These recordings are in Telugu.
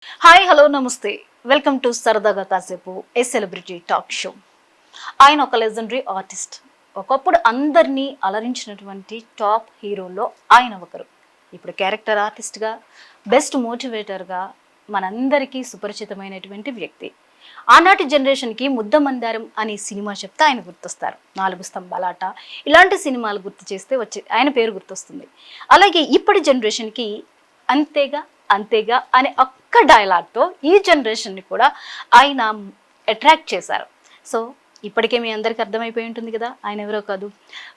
హాయ్ హలో నమస్తే వెల్కమ్ టు సరదాగా కాసేపు ఏ సెలబ్రిటీ టాక్ షో. ఆయన ఒక లెజెండరీ ఆర్టిస్ట్, ఒకప్పుడు అందరినీ అలరించినటువంటి టాప్ హీరోల్లో ఆయన ఒకరు. ఇప్పుడు క్యారెక్టర్ ఆర్టిస్ట్గా, బెస్ట్ మోటివేటర్గా మనందరికీ సుపరిచితమైనటువంటి వ్యక్తి. ఆనాటి జనరేషన్కి ముద్దమందారం అనే సినిమా చెప్తే ఆయన గుర్తొస్తారు. 4 స్తంభాలాట ఇలాంటి సినిమాలు గుర్తు చేస్తే వచ్చే ఆయన పేరు గుర్తొస్తుంది. అలాగే ఇప్పటి జనరేషన్కి అంతేగా అంతేగా అనే ఒక్క డైలాగ్తో ఈ జనరేషన్ని కూడా ఆయన అట్రాక్ట్ చేశారు. సో ఇప్పటికే మీ అందరికీ అర్థమైపోయి ఉంటుంది కదా, ఆయన ఎవరో కాదు,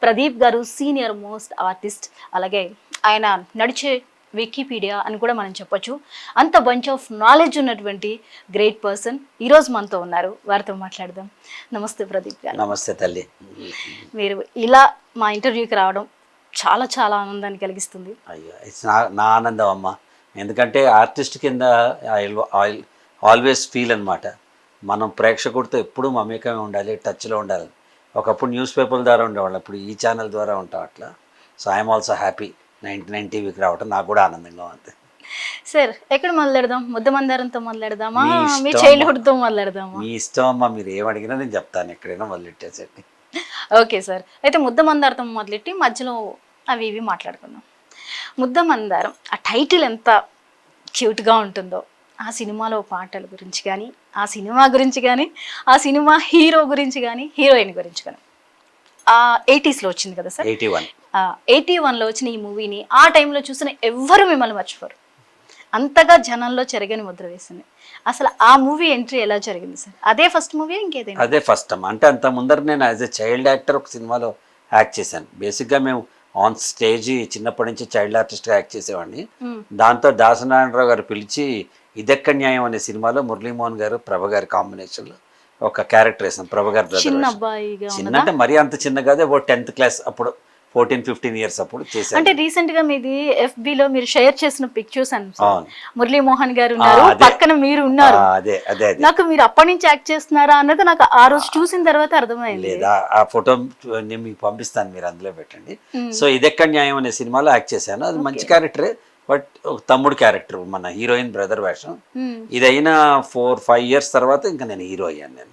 ప్రదీప్ గారు, సీనియర్ మోస్ట్ ఆర్టిస్ట్. అలాగే ఆయన నడిచే వికీపీడియా అని కూడా మనం చెప్పొచ్చు. అంత బంచ్ ఆఫ్ నాలెడ్జ్ ఉన్నటువంటి గ్రేట్ పర్సన్ ఈరోజు మనతో ఉన్నారు. వారితో మాట్లాడదాం. నమస్తే ప్రదీప్ గారు. నమస్తే తల్లి. మీరు ఇలా మా ఇంటర్వ్యూకి రావడం చాలా చాలా ఆనందాన్ని కలిగిస్తుంది. అయ్యో, ఇట్స్ నా ఆనందం అమ్మ. ఎందుకంటే ఆర్టిస్ట్ కింద ఆల్వేస్ ఫీల్ అనమాట. మనం ప్రేక్షకుడితో ఎప్పుడూ మమేకమే ఉండాలి, టచ్లో ఉండాలి. ఒకప్పుడు న్యూస్ పేపర్ల ద్వారా ఉండేవాళ్ళు, ఇప్పుడు ఈ ఛానల్ ద్వారా ఉంటాం అట్లా. సో ఐఎమ్ ఆల్సో హ్యాపీ 99 టీవీకి రావటం నాకు కూడా ఆనందంగా ఉంది. సార్ ఎక్కడ మొదలెడదాం? ముద్దమందారంతో మొదలెడదామా, మీ చైల్డ్హుడ్తో మొదలెడదామా? మీ ఇష్టం అమ్మ, మీరు ఏమడిగినా నేను చెప్తాను, ఎక్కడైనా మొదలెట్టేసండి. ఓకే సార్, అయితే ముద్దమందారంతో మొదలెట్టి మధ్యలో అవి ఇవి మాట్లాడుకుందాం. ముద్దమందారం ఆ టైటిల్ ఎంత క్యూట్గా ఉంటుందో, ఆ సినిమాలో పాటల గురించి కానీ, ఆ సినిమా గురించి కానీ, ఆ సినిమా హీరో గురించి కానీ, హీరోయిన్ గురించి కానీ. 80స్లో వచ్చింది కదా సార్, 81లో వచ్చిన ఈ మూవీని ఆ టైంలో చూసిన ఎవ్వరు మిమ్మల్ని మర్చిపోరు. అంతగా జనంలో చెరగని ముద్ర వేసింది. అసలు ఆ మూవీ ఎంట్రీ ఎలా జరిగింది సార్? అదే ఫస్ట్ మూవీ ఇంకేదైనా? అదే ఫస్ట్ అమ్మ. అంటే అంత ముందర నేను యాజ్ ఎ చైల్డ్ యాక్టర్ ఒక సినిమాలో యాక్ట్ చేశాను. బేసిక్గా మేము ఆన్ స్టేజ్ చిన్నప్పటి నుంచి చైల్డ్ ఆర్టిస్ట్గా యాక్ట్ చేసేవాడిని. దాంతో దాసనారాయణరావు గారు పిలిచి ఇదెక్క న్యాయం అనే సినిమాలో మురళీమోహన్ గారు, ప్రభ గారి కాంబినేషన్లో ఒక క్యారెక్టర్ వేసాం. ప్రభ గారు చిన్న అంటే మరీ అంత చిన్న కాదు, 10th క్లాస్ అప్పుడు, 14-15 ఇయర్స్ అప్పుడు చేశాను. అంటే రీసెంట్ గా మీది FB లో మీరు షేర్ చేసిన పిక్ చూసాను. మురళీమోహన్ గారు ఉన్నారు, పక్కన మీరు ఉన్నారు. అదే అదే నాకు మీరు అప్పటి నుంచి యాక్ట్ చేస్తున్నారా అన్నది నాకు ఆ రోజు చూసిన తర్వాత అర్థమైంది. లేదా ఆ ఫోటో నేను మీకు పంపిస్తాను, మీరు అందులో పెట్టండి. సో ఇదెక్కడ న్యాయం అనే సినిమాలో యాక్ట్ చేశాను. అది మంచి క్యారెక్టరే, బట్ ఒక తమ్ముడు క్యారెక్టర్, మన హీరోయిన్ బ్రదర్ వేషం. ఇదైనా 4-5 ఇయర్స్ తర్వాత ఇంకా నేను హీరో అయ్యాను. నేను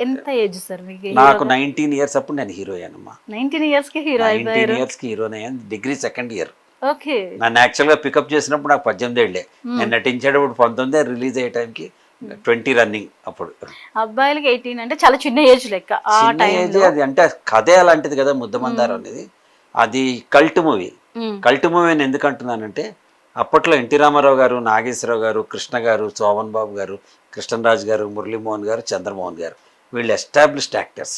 ఎంత ఏజ్ సార్ మీకు? నాకు 19 ఇయర్స్ అప్పుడు నేను హీరో అయ్యానమ్మా. 19 ఇయర్స్ కి హీరో అయ్యారు? 19 ఇయర్స్ కి హీరోనే అయ్యాను, డిగ్రీ 2nd ఇయర్. ఓకే. నన్ను యాక్చువల్గా పికప్ చేసినప్పుడు నాకు 18 ఏళ్ళే. నేను నటించేటప్పుడు 19, రిలీజ్ అయ్యే టైంకి 20 రన్నింగ్. అప్పుడు అబ్బాయిలకి 18 అంటే చాలా చిన్న ఏజ్ లెక్క. చిన్న ఏజ్ అది, అంటే కథే అలాంటిది కదా ముద్దమందారం అనేది. అది కల్ట్ మూవీ. కల్ట్ మూవీ అని ఎందుకు అంటున్నానంటే, అప్పట్లో ఎన్టీ రామారావు గారు, నాగేశ్వరరావు గారు, కృష్ణ గారు, శోభన్ బాబు గారు, కృష్ణరాజు గారు, మురళీమోహన్ గారు, చంద్రమోహన్ గారు, వీళ్ళు ఎస్టాబ్లిష్డ్ యాక్టర్స్.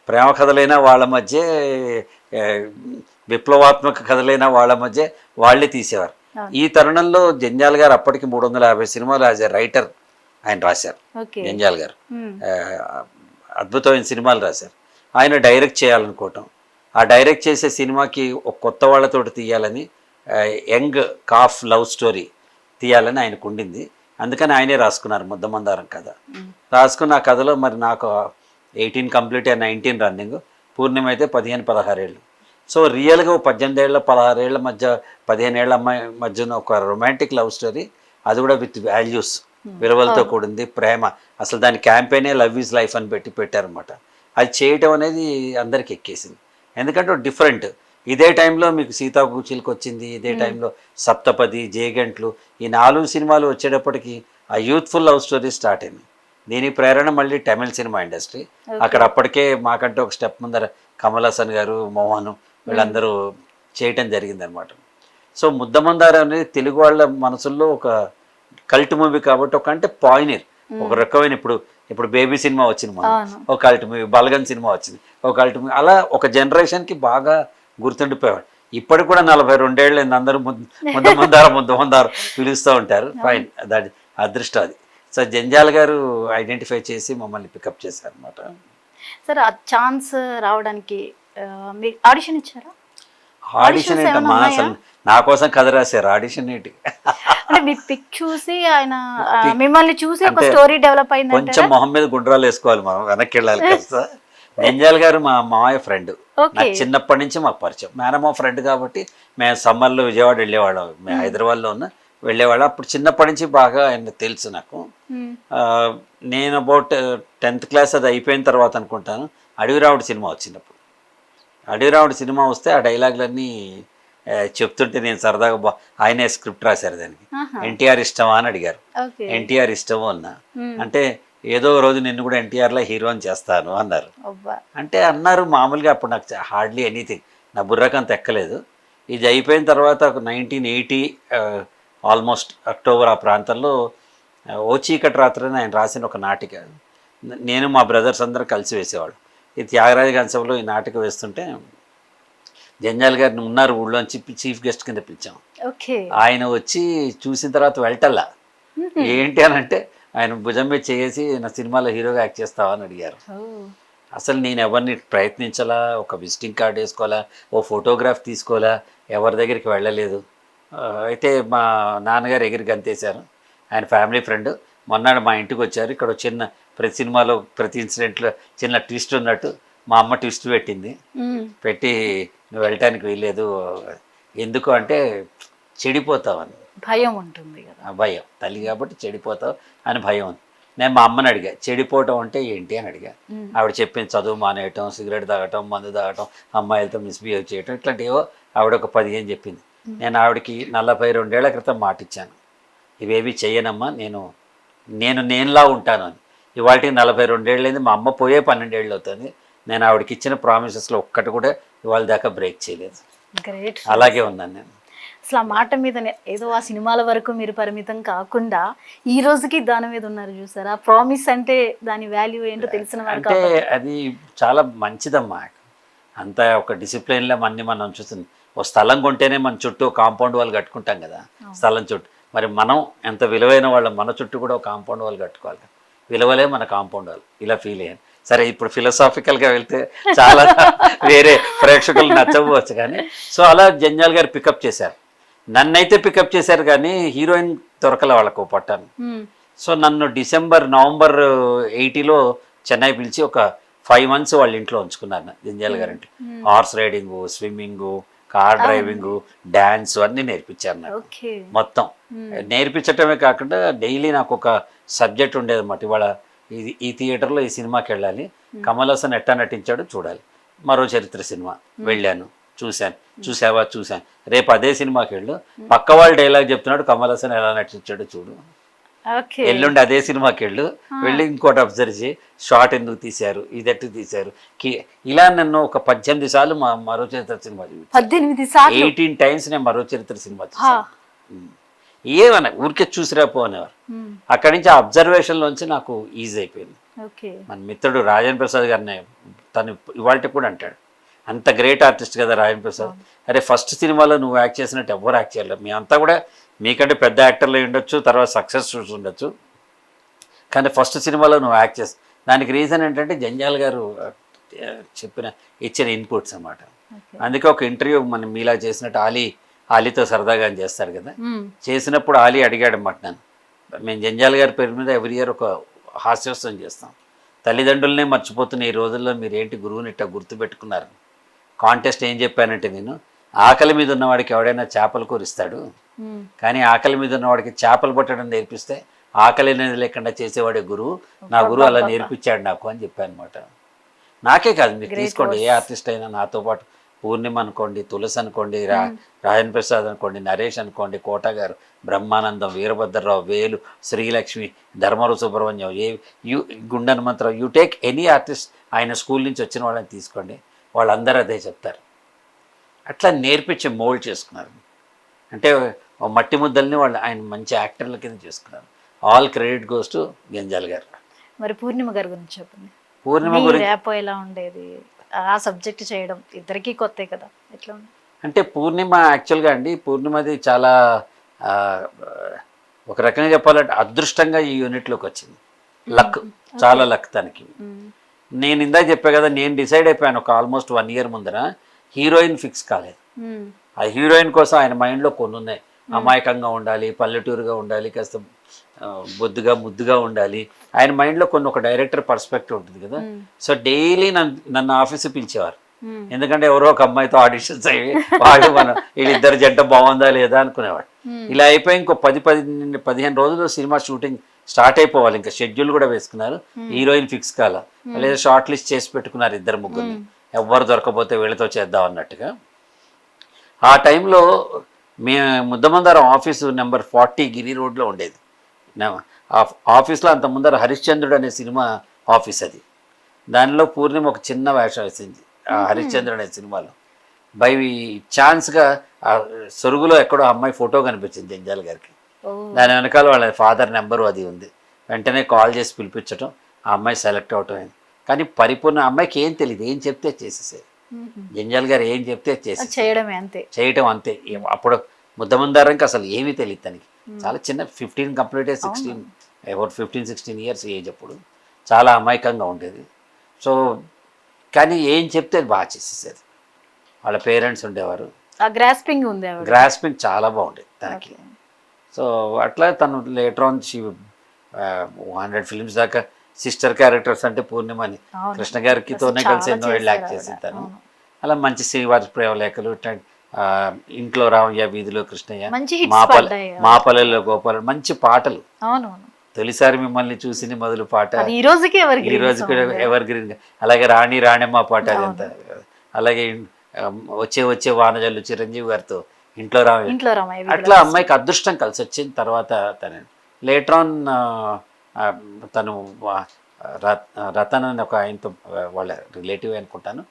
ప్రేమ కథలైనా వాళ్ళ మధ్య, విప్లవాత్మక కథలైన వాళ్ళ మధ్య వాళ్ళే తీసేవారు. ఈ తరుణంలో జంజాల్ గారు అప్పటికి 350 సినిమాలు యాజ్ ఎ రైటర్ ఆయన రాశారు. జంజాల్ గారు అద్భుతమైన సినిమాలు రాశారు. ఆయన డైరెక్ట్ చేయాలనుకోవటం, ఆ డైరెక్ట్ చేసే సినిమాకి ఒక కొత్త వాళ్ళతోటి తీయాలని, యంగ్ కాఫ్ లవ్ స్టోరీ తీయాలని ఆయనకు ఉండింది. అందుకని ఆయనే రాసుకున్నారు ముద్దమందారం కథ. రాసుకున్న ఆ కథలో మరి నాకు 18 కంప్లీట్, 19 రన్నింగ్, పూర్ణిమ అయితే 15-16 ఏళ్ళు. సో రియల్గా 18 ఏళ్ళ 16 ఏళ్ళ మధ్య, 15 ఏళ్ళ అమ్మాయి మధ్యన ఒక రొమాంటిక్ లవ్ స్టోరీ, అది కూడా విత్ వాల్యూస్, విలువలతో కూడింది, ప్రేమ. అసలు దాని క్యాంపెయినే లవ్ ఈజ్ లైఫ్ అని పెట్టారనమాట. అది చేయటం అనేది అందరికి ఎక్కేసింది. ఎందుకంటే డిఫరెంట్. ఇదే టైంలో మీకు సీతాకుచిలుకు వచ్చింది, ఇదే టైంలో సప్తపది, జేగంట్లు, ఈ 4 సినిమాలు వచ్చేటప్పటికి ఆ యూత్ఫుల్ లవ్ స్టోరీ స్టార్ట్ అయింది. దీనికి ప్రేరణ మళ్ళీ తమిళ సినిమా ఇండస్ట్రీ. అక్కడ అప్పటికే మాకంటే ఒక స్టెప్ ముందర కమల్ హాసన్ గారు, మోహన్, వీళ్ళందరూ చేయటం జరిగింది అనమాట. సో ముద్దమందారం అనేది తెలుగు వాళ్ళ మనసుల్లో ఒక కల్ట్ మూవీ కాబట్టి, ఒక అంటే పాయినర్, ఒక రకమైన, ఇప్పుడు బేబీ సినిమా వచ్చింది, ఒక కల్ట్ మూవీ, బలగన్ సినిమా వచ్చింది, ఒక కల్ట్ మూవీ, అలా ఒక జనరేషన్కి బాగా గుర్తుండిపోయాడు. ఇప్పటికి కూడా 42 ఏళ్ళు అందరూ ముద్దమందారం పిలుస్తూ ఉంటారు. ఫైన్, దాని అదృష్టం అది. సో జంజాల్ గారు ఐడెంటిఫై చేసి మమ్మల్ని పికప్ చేశారు అనమాట. సార్ ఆ ఛాన్స్ రావడానికి మీరు ఆడిషన్ ఇచ్చారా? ఆడిషన్ ఏంటమ్మా, అసలు నా కోసం కథ రాశారు. ఆడిషన్ ఏంటి అంటే మీ పిక్ చూసి ఆయన మిమ్మల్ని చూసి ఒక స్టోరీ డెవలప్ అయింది. కొంచెం మొహం మీద గుండ్రాలు వేసుకోవాలి, మనం వెనక్కి వెళ్ళాలి కదా. జంజాల్ గారు మా మామయ్య ఫ్రెండ్, నాకు చిన్నప్పటి నుంచి మాకు పరిచయం. మేనమా ఫ్రెండ్ కాబట్టి మేము సమ్మర్లో విజయవాడ వెళ్ళేవాళ్ళం. మేము హైదరాబాద్లో ఉన్న వెళ్ళేవాళ్ళం. అప్పుడు చిన్నప్పటి నుంచి బాగా ఆయన తెలుసు నాకు. ఆ, నేను అబౌట్ 10th క్లాస్ అది అయిపోయిన తర్వాత అనుకుంటాను అడవిరావుడు సినిమా వచ్చినప్పుడు. అడవిరావుడు సినిమా వస్తే ఆ డైలాగులన్నీ చెప్తుంటే నేను సరదాగా ఆయనే స్క్రిప్ట్ రాశారు దానికి. ఎన్టీఆర్ ఇష్టమా అని అడిగారు. ఎన్టీఆర్ ఇష్టమో అన్నా. అంటే ఏదో రోజు నిన్ను కూడా ఎన్టీఆర్లో హీరోని చేస్తాను అన్నారు. అంటే అన్నారు మామూలుగా. అప్పుడు నాకు హార్డ్లీ ఎనీథింగ్, నా బుర్రకంత ఎక్కలేదు. ఇది అయిపోయిన తర్వాత 1980 ఆల్మోస్ట్ అక్టోబర్ ఆ ప్రాంతంలో ఓ చీకటి రాత్రి ఆయన రాసిన ఒక నాటిక నేను మా బ్రదర్స్ అందరూ కలిసి వేసేవాడు. ఈ త్యాగరాజ గంశంలో ఈ నాటిక వేస్తుంటే జంజాల్ గారిని ఉన్నారు ఊళ్ళోంచి చీఫ్ గెస్ట్ కింద పిలిచాం. ఆయన వచ్చి చూసిన తర్వాత వెళ్ళటల్లా. ఏంటి అని అంటే ఆయన భుజం మీద చేసి నా సినిమాలో హీరోగా యాక్ట్ చేస్తావా అని అడిగారు. అసలు నేను ఎవరిని ప్రయత్నించాలా, ఒక విజిటింగ్ కార్డు వేసుకోవాలా, ఓ ఫోటోగ్రాఫ్ తీసుకోవాలా, ఎవరి దగ్గరికి వెళ్ళలేదు. అయితే మా నాన్నగారు ఎగిరి గంతేశారు. ఆయన ఫ్యామిలీ ఫ్రెండ్ మొన్నాడు మా ఇంటికి వచ్చారు. ఇక్కడ చిన్న ప్రతి సినిమాలో ప్రతి ఇన్సిడెంట్లో చిన్న ట్విస్ట్ ఉన్నట్టు మా అమ్మ ట్విస్ట్ పెట్టింది. పెట్టి నువ్వు వెళ్ళటానికి వీల్లేదు, ఎందుకు అంటే చెడిపోతావని భయం ఉంటుంది కదా. భయం, తల్లి కాబట్టి చెడిపోతావు అని భయం ఉంది. నేను మా అమ్మని అడిగా చెడిపోవటం అంటే ఏంటి అని అడిగా. ఆవిడ చెప్పింది చదువు మానేయటం, సిగరెట్ తాగటం, మందు తాగటం, అమ్మాయిలతో మిస్బిహేవ్ చేయటం, ఇట్లాంటివో ఆవిడ ఒక 15 చెప్పింది. నేను ఆవిడకి 42 ఏళ్ల క్రితం మాటిచ్చాను, ఇవేవి చెయ్యనమ్మా, నేనులా ఉంటాను అని. ఇవాళకి 42 ఏళ్ళైంది, మా అమ్మ పోయే 12 ఏళ్ళు అవుతుంది. నేను ఆవిడకి ఇచ్చిన ప్రామిసెస్లో ఒక్కటి కూడా ఇవాళ దాకా బ్రేక్ చేయలేదు. గ్రేట్. అలాగే ఉన్నాను నేను. అసలు ఆ మాట మీద ఏదో ఆ సినిమాల వరకు మీరు పరిమితం కాకుండా ఈ రోజుకి దాని మీద ఉన్నారు చూసారా. ప్రామిస్ అంటే దాని వాల్యూ ఏంటో తెలిసిన వారు. అంటే అది చాలా మంచిదమ్మా. అంతా ఒక డిసిప్లిన్లో మనం చూస్తుంది. ఓ స్థలం కొంటేనే మన చుట్టూ కాంపౌండ్ వాళ్ళు కట్టుకుంటాం కదా, స్థలం చుట్టూ. మరి మనం ఎంత విలువైన వాళ్ళం, మన చుట్టూ కూడా ఒక కాంపౌండ్ వాళ్ళు కట్టుకోవాలి. విలువలే మన కాంపౌండ్ వాళ్ళు, ఇలా ఫీల్ అయ్యాను. సరే ఇప్పుడు ఫిలసాఫికల్గా వెళ్తే చాలా వేరే ప్రేక్షకులు నచ్చవచ్చు కానీ. సో అలా జంజాల్ గారు పికప్ చేశారు, నన్నైతే పికప్ చేశారు కానీ హీరోయిన్ దొరకలే వాళ్ళకు పట్టాను. సో నన్ను నవంబర్ 80లో చెన్నై పిలిచి ఒక 5 months వాళ్ళ ఇంట్లో ఉంచుకున్నారు జంజాల్ గారు. అంటే horse riding, swimming, car driving, dance అన్నీ నేర్పించారు నాకు. మొత్తం నేర్పించటమే కాకుండా డైలీ నాకు ఒక సబ్జెక్ట్ ఉండేది అన్నమాట. ఇవాళ ఈ థియేటర్లో ఈ సినిమాకి వెళ్ళాలి, కమల్ హాసన్ ఎట్టా నటించాడో చూడాలి. మరో చరిత్ర సినిమా వెళ్ళాను, చూసాను. రేపు అదే సినిమాకి వెళ్ళు, పక్క వాళ్ళు డైలాగ్ చెప్తున్నాడు, కమల్ హాసన్ ఎలా నటించాడో చూడు. ఎల్లుండి అదే సినిమాకి వెళ్ళి ఇంకోటి అబ్జర్వ్ చేయి, షార్ట్ ఎందుకు తీశారు, ఇదెట్టు తీశారు. ఇలా నన్ను ఒక 18 సార్లు మరో చరిత్ర సినిమా చూపించాను. 18 times నేను మరో చరిత్ర సినిమా చూసాను. ఏమన్నా ఊరికే చూసిరాపో అనేవారు. అక్కడి నుంచి ఆ అబ్జర్వేషన్లోంచి నాకు ఈజీ అయిపోయింది. మన మిత్రుడు రాజేంద్ర ప్రసాద్ గారిని తను ఇవాళ కూడా అంటాడు, అంత గ్రేట్ ఆర్టిస్ట్ కదా రాజేంద్ర ప్రసాద్. అరే ఫస్ట్ సినిమాలో నువ్వు యాక్ట్ చేసినట్టు ఎవరు యాక్ట్ చేయలేదు, మేమంతా కూడా మీకంటే పెద్ద యాక్టర్లు ఉండొచ్చు, తర్వాత సక్సెస్ ఉండొచ్చు, కానీ ఫస్ట్ సినిమాలో నువ్వు యాక్ట్ చేసి. దానికి రీజన్ ఏంటంటే జంజాల్ గారు ఇచ్చిన ఇన్పుట్స్ అన్నమాట. అందుకే ఒక ఇంటర్వ్యూ మనం మీలా చేసినట్టు ఆలీతో సరదాగా చేస్తారు కదా, చేసినప్పుడు ఆలీ అడిగాడు అన్నమాట నన్ను, మేము జంజాల్ గారి పేరు మీద ఎవ్రీ ఇయర్ ఒక హాస్యోత్సవం చేస్తాం, తల్లిదండ్రులనే మర్చిపోతున్న ఈ రోజుల్లో మీరు ఏంటి గురువుని ఇట్లా గుర్తుపెట్టుకున్నారు. కాంటెస్ట్ ఏం చెప్పానంటే, నేను ఆకలి మీద ఉన్నవాడికి ఎవడైనా చేపలు కూరిస్తాడు, కానీ ఆకలి మీద ఉన్నవాడికి చేపలు పట్టడం నేర్పిస్తే ఆకలి అనేది లేకుండా చేసేవాడే గురువు, నా గురువు అలా నేర్పించాడు నాకు అని చెప్పాను అనమాట. నాకే కాదు, మీరు తీసుకోండి, ఏ ఆర్టిస్ట్ అయినా నాతో పాటు పూర్ణిమ అనుకోండి, తులసి అనుకోండి, రాజేంద్ర ప్రసాద్ అనుకోండి, నరేష్ అనుకోండి, కోట గారు, బ్రహ్మానందం, వీరభద్రరావు, వేలు, Srilakshmi, Dharmavaram Subrahmanyam, Gunde Hanumantharao, you take any artist, ఆయన స్కూల్ నుంచి వచ్చిన వాళ్ళని తీసుకోండి, వాళ్ళందరూ అదే చెప్తారు. అట్లా నేర్పించి మోల్డ్ చేసుకున్నారు. అంటే మట్టి ముద్దల్ని వాళ్ళు ఆయన మంచి యాక్టర్ల కింద చేసుకున్నారు. ఆల్ క్రెడిట్ గోస్ టు జంజాల్ గారు. మరి పూర్ణిమ గారి గురించి చెప్పండి. పూర్ణిమ గురించి ఎలా ఉండేది, ఆ సబ్జెక్ట్ చేయడం ఇద్దరికీ కొత్తే కదా, ఎట్లా ఉంది? అంటే పూర్ణిమ యాక్చువల్గా అండి, పూర్ణిమది చాలా ఒక రకంగా చెప్పాలంటే అదృష్టంగా ఈ యూనిట్లోకి వచ్చింది. లక్, చాలా లక్ తనకి. నేను ఇందాక చెప్పా కదా, నేను డిసైడ్ అయిపోయాను ఒక ఆల్మోస్ట్ 1 year ముందర, హీరోయిన్ ఫిక్స్ కాలేదు. ఆ హీరోయిన్ కోసం ఆయన మైండ్లో కొన్ని ఉన్నాయి. అమాయకంగా ఉండాలి, పల్లెటూరుగా ఉండాలి, కాస్త బొద్దుగా ముద్దుగా ఉండాలి, ఆయన మైండ్లో కొన్ని ఒక డైరెక్టర్ పర్స్పెక్టివ్ ఉంటుంది కదా. సో డైలీ నన్ను ఆఫీసు పిలిచేవారు, ఎందుకంటే ఎవరో ఒక అమ్మాయితో ఆడిషన్స్ అయ్యి వాళ్ళు వీళ్ళిద్దరు జంట బాగుందా లేదా అనుకునేవాడు. ఇలా అయిపోయి ఇంకో 15 రోజుల్లో సినిమా షూటింగ్ స్టార్ట్ అయిపోవాలి, ఇంకా షెడ్యూల్ కూడా వేసుకున్నారు. హీరోయిన్ ఫిక్స్ కాల, లేదా షార్ట్ లిస్ట్ చేసి పెట్టుకున్నారు 2-3, ఎవ్వరు దొరకపోతే వీళ్ళతో చేద్దాం అన్నట్టుగా. ఆ టైంలో ముద్దమందారం ఆఫీసు నెంబర్ 40 గిరి రోడ్లో ఉండేది. ఆఫీస్లో అంత ముందర హరిశ్చంద్రుడు అనే సినిమా ఆఫీస్ అది. దానిలో పూర్ణిమ ఒక చిన్న వేషం వేసింది ఆ హరిశ్చంద్రుడు అనే సినిమాలో. బై ఛాన్స్గా ఆ సొరుగులో ఎక్కడో అమ్మాయి ఫోటో కనిపించింది జంజాల గారికి. దాని వెనకాల వాళ్ళ ఫాదర్ నెంబరు అది ఉంది. వెంటనే కాల్ చేసి పిలిపించడం, ఆ అమ్మాయి సెలెక్ట్ అవటం అయింది. కానీ పరిపూర్ణ అమ్మాయికి ఏం తెలియదు, ఏం చెప్తే చేసేసేది. జంజాల్ గారు ఏం చెప్తే చేయటం అంతే. అప్పుడు ముద్దమందారంకి అసలు ఏమీ తెలియదు తనకి. చాలా చిన్న 15 కంప్లీట్ 16 అబౌట్ 15-16 ఇయర్స్ ఏజ్. అప్పుడు చాలా అమాయకంగా ఉండేది. సో కానీ ఏం చెప్తే బాగా చేసేసేది. వాళ్ళ పేరెంట్స్ ఉండేవారు, గ్రాస్పింగ్ చాలా బాగుండేది తనకి. సో అట్లా తను లేటర్ ఆన్ 100 ఫిల్మ్స్ దాకా సిస్టర్ క్యారెక్టర్స్ అంటే పూర్ణిమని కృష్ణ గారికితోనే కలిసి ఎన్నో ఏళ్ళు యాక్ట్ చేసింది తను. అలా మంచి శ్రీవారి ప్రేమలేఖలు, ఇంట్లో రామయ్య, వీధిలో కృష్ణయ్య, మాపల్లెలో గోపాల, మంచి పాటలు. తొలిసారి మిమ్మల్ని చూసి మొదలు పాట ఈ రోజుకి ఎవర్ గ్రీన్. అలాగే రాణి రాణమ్మ పాట అదంతా. అలాగే వచ్చే వానజల్లు చిరంజీవి గారితో ఇంట్లో రామయ్య. అట్లా అమ్మాయికి అదృష్టం కలిసి వచ్చిన తర్వాత తను లేటర్ ఆన్ తను రతన్ అని ఒక ఆయనతో, వాళ్ళ రిలేటివ్ అనుకుంటాను,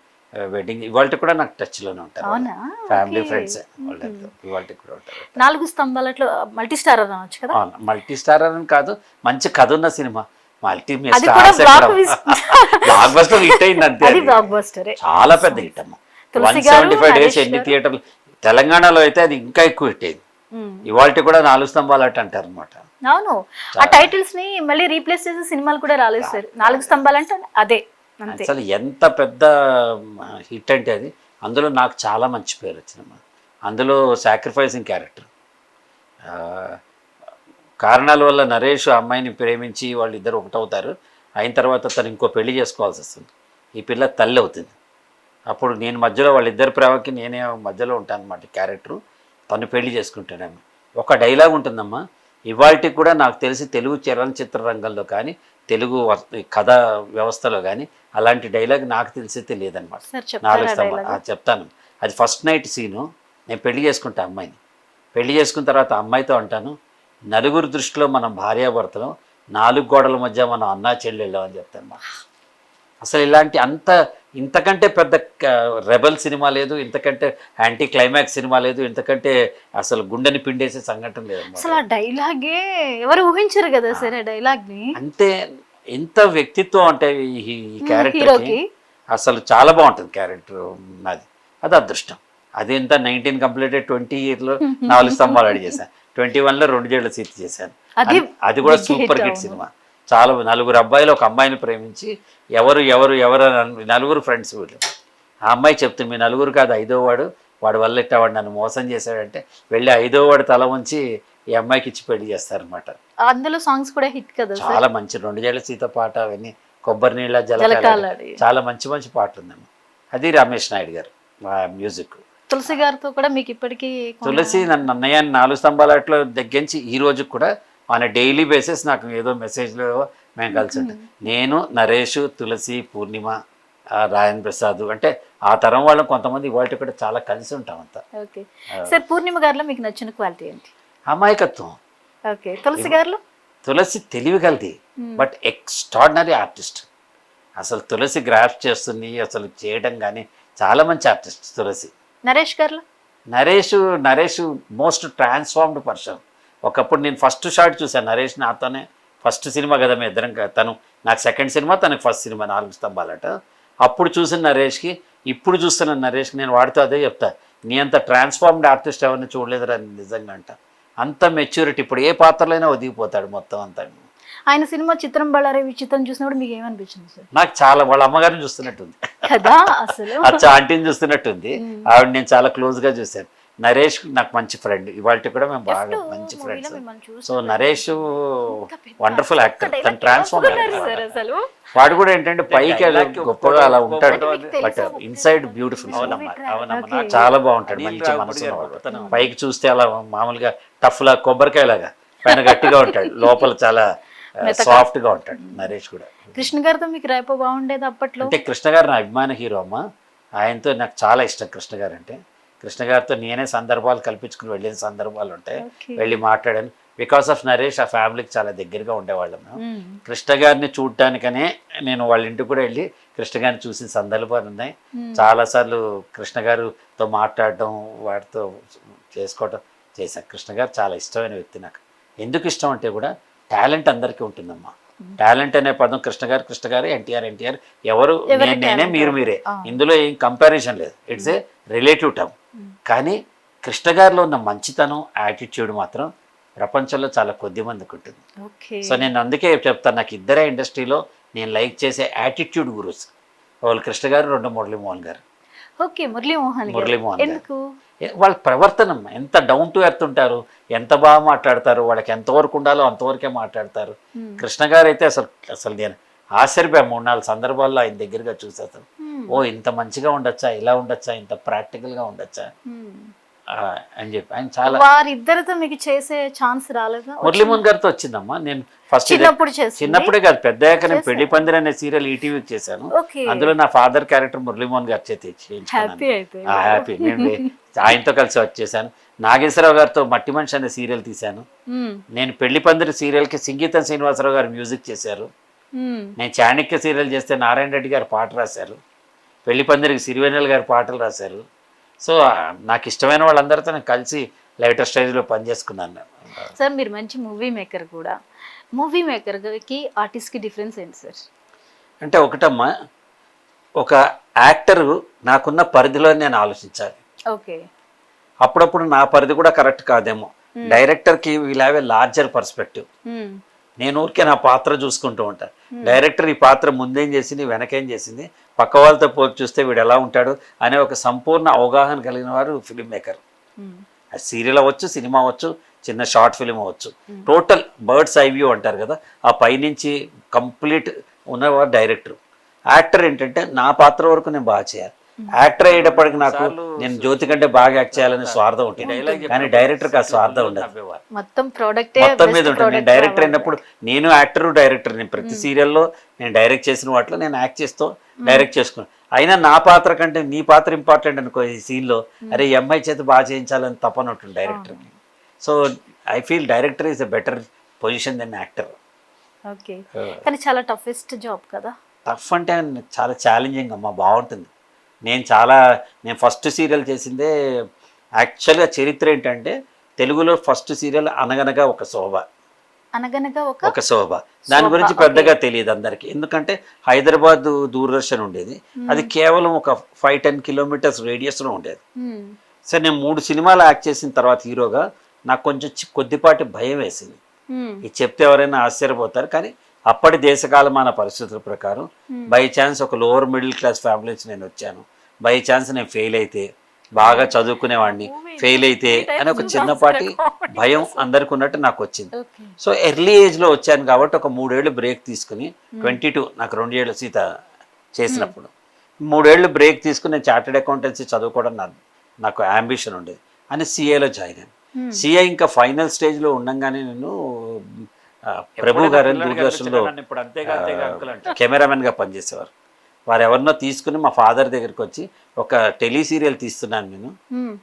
వెడ్డింగ్ ఇవాళ కూడా నాకు టచ్లోనే ఉంటారు, ఫ్యామిలీ ఫ్రెండ్స్ వాళ్ళతో ఇవాళ కూడా ఉంటారు. 4 స్తంభాలలో మల్టీ స్టారర్ అనొచ్చు కదా. మల్టీ స్టారర్ అని కాదు, మంచి కథ ఉన్న సినిమా. బ్లాక్ బస్టర్ హిట్ అయింది అంతే, చాలా పెద్ద హిట్ అమ్మ. 175 days ఎన్ని థియేటర్లు. తెలంగాణలో అయితే అది ఇంకా ఎక్కువ హిట్ అయింది. ఇవాళ కూడా 4 స్తంభాలు అట్ట అంటారు అనమాట. అవును, ఆ టైటిల్స్ ని మళ్ళీ రీప్లేస్ చేసే సినిమాలు కూడా రాలేదు సార్. 4 స్తంభాలు అంటే అదే. అసలు ఎంత పెద్ద హిట్ అంటే అది. అందులో నాకు చాలా మంచి పేరు వచ్చినమ్మా. అందులో సాక్రిఫైసింగ్ క్యారెక్టర్. కారణాల వల్ల నరేష్ అమ్మాయిని ప్రేమించి వాళ్ళిద్దరు ఒకటవుతారు. అయిన తర్వాత తను ఇంకో పెళ్లి చేసుకోవాల్సి వస్తుంది. ఈ పిల్ల తల్లి అవుతుంది. అప్పుడు నేను మధ్యలో వాళ్ళిద్దరి ప్రేమకి నేనే మధ్యలో ఉంటాను అన్నమాట క్యారెక్టరు. తను పెళ్లి చేసుకుంటానమ్మ. ఒక డైలాగ్ ఉంటుందమ్మా, ఇవాళకి కూడా నాకు తెలిసి తెలుగు చలనచిత్ర రంగంలో కానీ తెలుగు కథ వ్యవస్థలో కానీ అలాంటి డైలాగ్ నాకు తెలిసైతే లేదనమాట. 4 స్తంభాలు చెప్తాను. అది ఫస్ట్ నైట్ సీను. నేను పెళ్లి చేసుకుంటా అమ్మాయిని. పెళ్లి చేసుకున్న తర్వాత అమ్మాయితో అంటాను, నలుగురు దృష్టిలో మనం భార్యాభర్తలు, 4 గోడల మధ్య మనం అన్నా చెల్లెళ్ళం అని చెప్తాను. అసలు ఇలాంటి ఇంతకంటే పెద్ద రెబల్ సినిమా లేదు, ఇంతకంటే యాంటీ క్లైమాక్స్ సినిమా లేదు, ఇంతకంటే అసలు గుండెని పిండేసే సంఘటన లేదు. అసలు ఆ డైలాగే ఎవరు ఊహించరు కదా సార్ ఆ డైలాగ్ ని. అంతే, ఎంత వ్యక్తిత్వం అంటే ఈ క్యారెక్టర్కి అసలు చాలా బాగుంటుంది క్యారెక్టర్. అది అదృష్టం. అది ఎంత 19 కంప్లీటెడ్ 20 yearsలో 4 స్తంభాలు అడిగేసాను. 21లో 2 జేళ్ల సీట్ చేశాను. అది కూడా సూపర్ హిట్ సినిమా. చాలా 4 అబ్బాయిలు ఒక అమ్మాయిని ప్రేమించి ఎవరు 4 ఫ్రెండ్స్ వీళ్ళు. ఆ అమ్మాయి చెప్తుంది, మీ 4 కాదు 5వ వాడు వల్ల ఇట్టవాడు నన్ను మోసం చేశాడంటే వెళ్ళి 5వ వాడు తల ఉంచి ఈ అమ్మాయికి ఇచ్చి పెళ్లి చేస్తారనమాట. అందులో సాంగ్స్ కూడా హిట్ కదా, చాలా మంచి 2 జేళ్ల సీత పాట, అవన్నీ కొబ్బరి నీళ్ళ జలకాల, చాలా మంచి మంచి పాటలు ఉందమ్మా. అది రమేష్ నాయుడు గారు మ్యూజిక్. తులసి గారితో కూడా మీకు ఇప్పటికీ తులసి నన్ను అన్నయ్య 4 స్తంభాలట్లో దగ్గరించి ఈ రోజుకి కూడా ఆన్ డైలీ బేసిస్ నాకు ఏదో మెసేజ్లో మేము కలిసి ఉంటాం. నేను, నరేష్, తులసి, పూర్ణిమ, రాయన్ ప్రసాద్, అంటే ఆ తరం వాళ్ళు కొంతమంది ఇవాళ కూడా చాలా కలిసి ఉంటాం అంతా. ఓకే సార్, పూర్ణిమ గారిలో మీకు నచ్చిన క్వాలిటీ ఏంటి? అమాయకత్వం. ఓకే, తులసి గారిలో? తులసి తెలివిగలది, బట్ ఎక్స్ట్రాడినరీ ఆర్టిస్ట్. అసలు తులసి గ్రాఫ్ చేస్తుంది, అసలు చేయడం కానీ చాలా మంచి ఆర్టిస్ట్ తులసి. నరేష్ గారిలో? Naresh most transformed person. ఒకప్పుడు నేను ఫస్ట్ షాట్ చూశాను నరేష్, నాతోనే ఫస్ట్ సినిమా కదా మీ ఇద్దరం, తను నాకు సెకండ్ సినిమా, తనకు ఫస్ట్ సినిమా 4 స్తంభాలట. అప్పుడు చూసిన నరేష్కి ఇప్పుడు చూస్తున్న నరేష్కి నేను వాడితో అదే చెప్తా, నీ అంత ట్రాన్స్ఫార్మ్డ్ ఆర్టిస్ట్ ఎవరిని చూడలేదురా నిజంగా అంట. అంత మెచ్యూరిటీ. ఇప్పుడు ఏ పాత్రలైనా ఒదిగిపోతాడు మొత్తం అంతా. ఆయన సినిమా చిత్రం బళ్ళారే విచిత్రం చూసినప్పుడు మీకు ఏమనిపించింది సార్? నాకు చాలా వాళ్ళ అమ్మగారిని చూస్తున్నట్టుంది కదా, అసలు ఆంటీని చూస్తున్నట్టుంది. ఆవిడ నేను చాలా క్లోజ్గా చూశాను. నరేష్ నాకు మంచి ఫ్రెండ్, ఇవాళ కూడా మేము బాగా F2 మంచి మూవీలో ఫ్రెండ్స్. మిమ్మల్ని చూసి సో నరేష్ వండర్ఫుల్ యాక్టర్, ఒక్క తను dialogue ట్రాన్స్ఫార్మ్ ఒప్పుకున్నారు సార్ అసలు. వాడు కూడా ఏంటంటే పైకి అది గొప్పగా అలా ఉంటాడు, మీకు తెలుసా బట్ ఒక్క ఇన్సైడ్ dialogue? బ్యూటిఫుల్. అవునమ్మా, అవునమ్మా. చాలా బాగుంటాడు, అనిల్ మంచి రావిపూడి మనసు గారు ఉన్నవాడు. గొప్పతనం. పైకి చూస్తే అలా మామూలుగా టఫ్ లా కొబ్బరికాయలాగా, పైన గట్టిగా ఉంటాడు, లోపల చాలా మెత్తగా. సాఫ్ట్ గా ఉంటాడు నరేష్ కూడా. కృష్ణ గారితో మీకు రేపో బాగుండేది అప్పట్లో. అంటే కృష్ణ గారు నా అభిమాన హీరో అమ్మ, ఆయనతో నాకు చాలా ఇష్టం కృష్ణ గారు అంటే. కృష్ణ గారితో నేనే సందర్భాలు కల్పించుకుని వెళ్ళిన సందర్భాలు ఉంటాయి, Okay. వెళ్ళి మాట్లాడాను. బికాస్ ఆఫ్ నరేష్ ఆ ఫ్యామిలీకి చాలా దగ్గరగా ఉండేవాళ్ళం మేము. మ్మ్. కృష్ణ గారిని చూడటానికనే నేను వాళ్ళ ఇంటికి కూడా వెళ్ళి కృష్ణ గారిని చూసిన సందర్భాలు ఉన్నాయి. మ్మ్. చాలాసార్లు కృష్ణ గారితో మాట్లాడటం, వాటితో చేసుకోవటం చేశాను. కృష్ణ గారు చాలా ఇష్టమైన వ్యక్తి నాకు. ఎందుకు ఇష్టం అంటే కూడా టాలెంట్ అందరికీ ఉంటుందమ్మా. టాలెంట్ అనే పదం కృష్ణ గారు, ఎన్టీఆర్ ఎవరు, ఎవరి నేనే talent మీరే, ఆ. ఇందులో ఏం కంపారిజన్ లేదు. It's a relative term. కానీ కృష్ణ గారిలో ఉన్న మంచితనం, యాటిట్యూడ్ మాత్రం ప్రపంచంలో చాలా కొద్ది మందికి ఉంటుంది. ఓకే. సో నేను అందుకే చెప్తాను, నాకు ఇద్దరే ఇండస్ట్రీలో నేను లైక్ చేసే యాటిట్యూడ్ గురుస్, వాళ్ళు కృష్ణ గారు, రెండు మురళీమోహన్ గారు. ఓకే, మురళీమోహన్ గారు. మురళీమోహన్ గారు. ఎందుకు? వాళ్ళ ప్రవర్తన ఎంత డౌన్ టు ఎర్త్ ఉంటారు, ఎంత బాగా మాట్లాడతారు, వాళ్ళకి ఎంతవరకు ఉండాలో అంతవరకే మాట్లాడతారు. మ్మ్. కృష్ణ గారు అయితే అసలు నేను ఆశ్చర్యపోయా 3-4 సందర్భాల్లో ఆయన దగ్గరగా చూసేస్తాను. మ్మ్. ఓ ఇంత మంచిగా ఉండొచ్చా, ఇలా ఉండొచ్చా, ఇంత ప్రాక్టికల్గా ఉండొచ్చా మ్మ్. అని చెప్పి ఆయన చాలా. వారిద్దరితో మీకు చేసే ఛాన్స్ రాలేదా? మురళీమోహన్ గారితో వచ్చిందమ్మా. నేను ఫస్ట్ చిన్నప్పుడు చేసింది? చిన్నప్పుడే కాదు, పెద్దయ్యాక నేను పెళ్లి పందిరి అనే సీరియల్ ఈటీవీకి చేశాను. ఓకే. అందులో నా ఫాదర్ క్యారెక్టర్ మురళీమోహన్ గారి చేతి హ్యాపీ అయితే. హ్యాపీ. నేను ఆయనతో కలిసి వర్క్ చేశాను. నాగేశ్వరరావు గారితో మట్టి మనిషి అనే సీరియల్ తీశాను. మ్మ్. నేను పెళ్లి పందిరి సీరియల్కి సంగీతం శ్రీనివాసరావు గారు మ్యూజిక్ చేశారు. మ్మ్. నేను చాణక్య సీరియల్ చేస్తే నారాయణ రెడ్డి గారు పాట రాశారు. పెళ్లి పందిరికి సిరివెన్నెల గారు పాటలు రాశారు. సో నాకు ఇష్టమైన వాళ్ళందరితో నేను కలిసి లైటర్ స్టేజ్లో పనిచేసుకున్నాను. సార్ మీరు మంచి మూవీ మేకర్ కూడా. మూవీ మేకర్కి ఆర్టిస్ట్కి డిఫరెన్స్ ఏంటి సార్? అంటే ఒకటమ్మా, ఒక యాక్టరు నాకున్న పరిధిలో నేను ఆలోచించాలి. ఓకే. అప్పుడప్పుడు నా పరిధి కూడా కరెక్ట్ కాదేమో. డైరెక్టర్కి we'll have a larger perspective. మ్మ్. నేను ఊరికే నా పాత్ర చూసుకుంటూ ఉంటాను. డైరెక్టర్ ఈ పాత్ర ముందేం చేసింది, వెనకేం చేసింది, పక్క వాళ్ళతో పోల్చి చూస్తే వీడు ఎలా ఉంటాడు అనే ఒక సంపూర్ణ అవగాహన కలిగిన వారు ఫిలిం మేకర్. మ్మ్. అది సీరియల్ అవ్వచ్చు, సినిమా అవ్వచ్చు, చిన్న షార్ట్ ఫిలిం అవ్వచ్చు. టోటల్ బర్డ్స్ ఐ వ్యూ అంటారు కదా, ఆ పైనుంచి కంప్లీట్ ఉన్నవారు డైరెక్టర్. యాక్టర్ ఏంటంటే నా పాత్ర వరకు నేను బాగా చేయాలి. యాక్టర్ అయ్యేటప్పటికి నాకు నేను జ్యోతి కంటే బాగా యాక్ట్ చేయాలని స్వార్థం ఉంటుంది, కానీ డైరెక్టర్కి ఆ స్వార్థం ఉండదు. మొత్తం ప్రోడక్ట్ మొత్తం మీద ఉంటుంది. నేను డైరెక్టర్ అయినప్పుడు నేను యాక్టర్ డైరెక్టర్, నేను ప్రతి సీరియల్లో నేను డైరెక్ట్ చేసిన వాటిలో నేను యాక్ట్ చేస్తూ డైరెక్ట్ చేసుకున్నాను. అయినా నా పాత్ర కంటే నీ పాత్ర ఇంపార్టెంట్ అనుకో ఈ సీన్లో. అరే ఈ అమ్మాయి చేత బాగా చేయించాలని తప్పని ఉంటుంది డైరెక్టర్కి. So I feel director is a better position then actor. Okay. కానీ చాలా టఫెస్ట్ జాబ్ కదా. టఫ్ అంటే చాలా ఛాలెంజింగ్ అమ్మా, బాగుంటుంది. నేను ఫస్ట్ సీరియల్ చేసిందే యాక్చువల్గా చరిత్ర ఏంటంటే, తెలుగులో ఫస్ట్ సీరియల్ అనగనగా ఒక శోభ. అనగనగా ఒక శోభ. దాని గురించి పెద్దగా తెలియదు అందరికి, ఎందుకంటే హైదరాబాద్ దూరదర్శన్ ఉండేది. అది కేవలం ఒక 5-10 కిలోమీటర్స్ రేడియస్లో ఉండేది. మ్మ్. సరే నేను 3 సినిమాలు యాక్ట్ చేసిన తర్వాత హీరోగా నాకు కొంచెం కొద్దిపాటి భయం వేసింది. మ్మ్. ఇది చెప్తే ఎవరైనా ఆశ్చర్యపోతారు, కానీ అప్పటి దేశకాలమాన పరిస్థితుల ప్రకారం బై ఛాన్స్ ఒక లోవర్ మిడిల్ క్లాస్ ఫ్యామిలీ నుంచి నేను వచ్చాను. బై ఛాన్స్ నేను ఫెయిల్ అయితే, బాగా చదువుకునేవాడిని, ఫెయిల్ అయితే అని ఒక చిన్నపాటి భయం అందరికి ఉన్నట్టు నాకు వచ్చింది. ఓకే. సో ఎర్లీ ఏజ్లో వచ్చాను కాబట్టి ఒక 3 ఏళ్ళు బ్రేక్ తీసుకుని, 22 నాకు 2 ఏళ్ళు సీత చేసినప్పుడు 3 ఏళ్ళు బ్రేక్ తీసుకుని నేను చార్టెడ్ అకౌంటెన్సీ చదువుకోవడం నాకు అంబిషన్ ఉండేది అని సిఏలో జాయిన్ అయ్యాను. సిఏ ఇంకా ఫైనల్ స్టేజ్లో ఉండగానే నేను ప్రభు గారు దూరదర్శన్లో కెమెరామెన్గా పనిచేసేవారు. వారు ఎవరినో తీసుకుని మా ఫాదర్ దగ్గరికి వచ్చి ఒక టెలి సీరియల్ తీస్తున్నాను నేను, మ్మ్.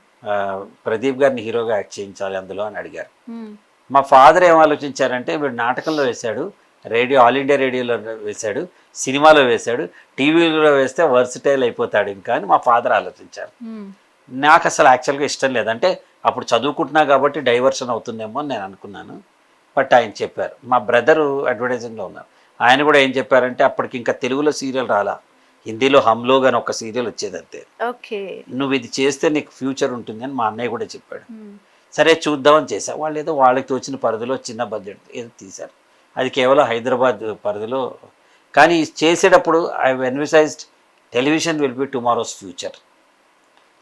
ప్రదీప్ గారిని హీరోగా యాక్ట్ చేయించాలి అందులో అని అడిగారు. మ్మ్. మా ఫాదర్ ఏం ఆలోచించారంటే, వీడు నాటకంలో వేశాడు, ఆల్ ఇండియా రేడియోలో వేశాడు, సినిమాలో వేశాడు, టీవీలో వేస్తే వర్సిటైల్ అయిపోతాడు ఇంకా అని మా ఫాదర్ ఆలోచించారు. మ్మ్. నాకు అసలు యాక్చువల్గా ఇష్టం లేదంటే, అప్పుడు చదువుకుంటున్నా కాబట్టి డైవర్షన్ అవుతుందేమో అని నేను అనుకున్నాను. బట్ ఆయన చెప్పారు, మా బ్రదరు అడ్వర్టైజింగ్లో ఉన్నారు, ఆయన కూడా ఏం చెప్పారంటే, అప్పటికి ఇంకా తెలుగులో సీరియల్ రాలా, హిందీలో హమ్లోగ్ అని ఒక సీరియల్ వచ్చేది అంతే, ఓకే. నువ్వు ఇది చేస్తే నీకు ఫ్యూచర్ ఉంటుంది అని మా అన్నయ్య కూడా చెప్పాడు. మ్మ్. సరే చూద్దామని చేశా. వాళ్ళు ఏదో వాళ్ళకి తోచిన పరిధిలో చిన్న బడ్జెట్ ఏదో తీశారు, అది కేవలం హైదరాబాద్ పరిధిలో. కానీ చేసేటప్పుడు I envisaged television will be tomorrow's future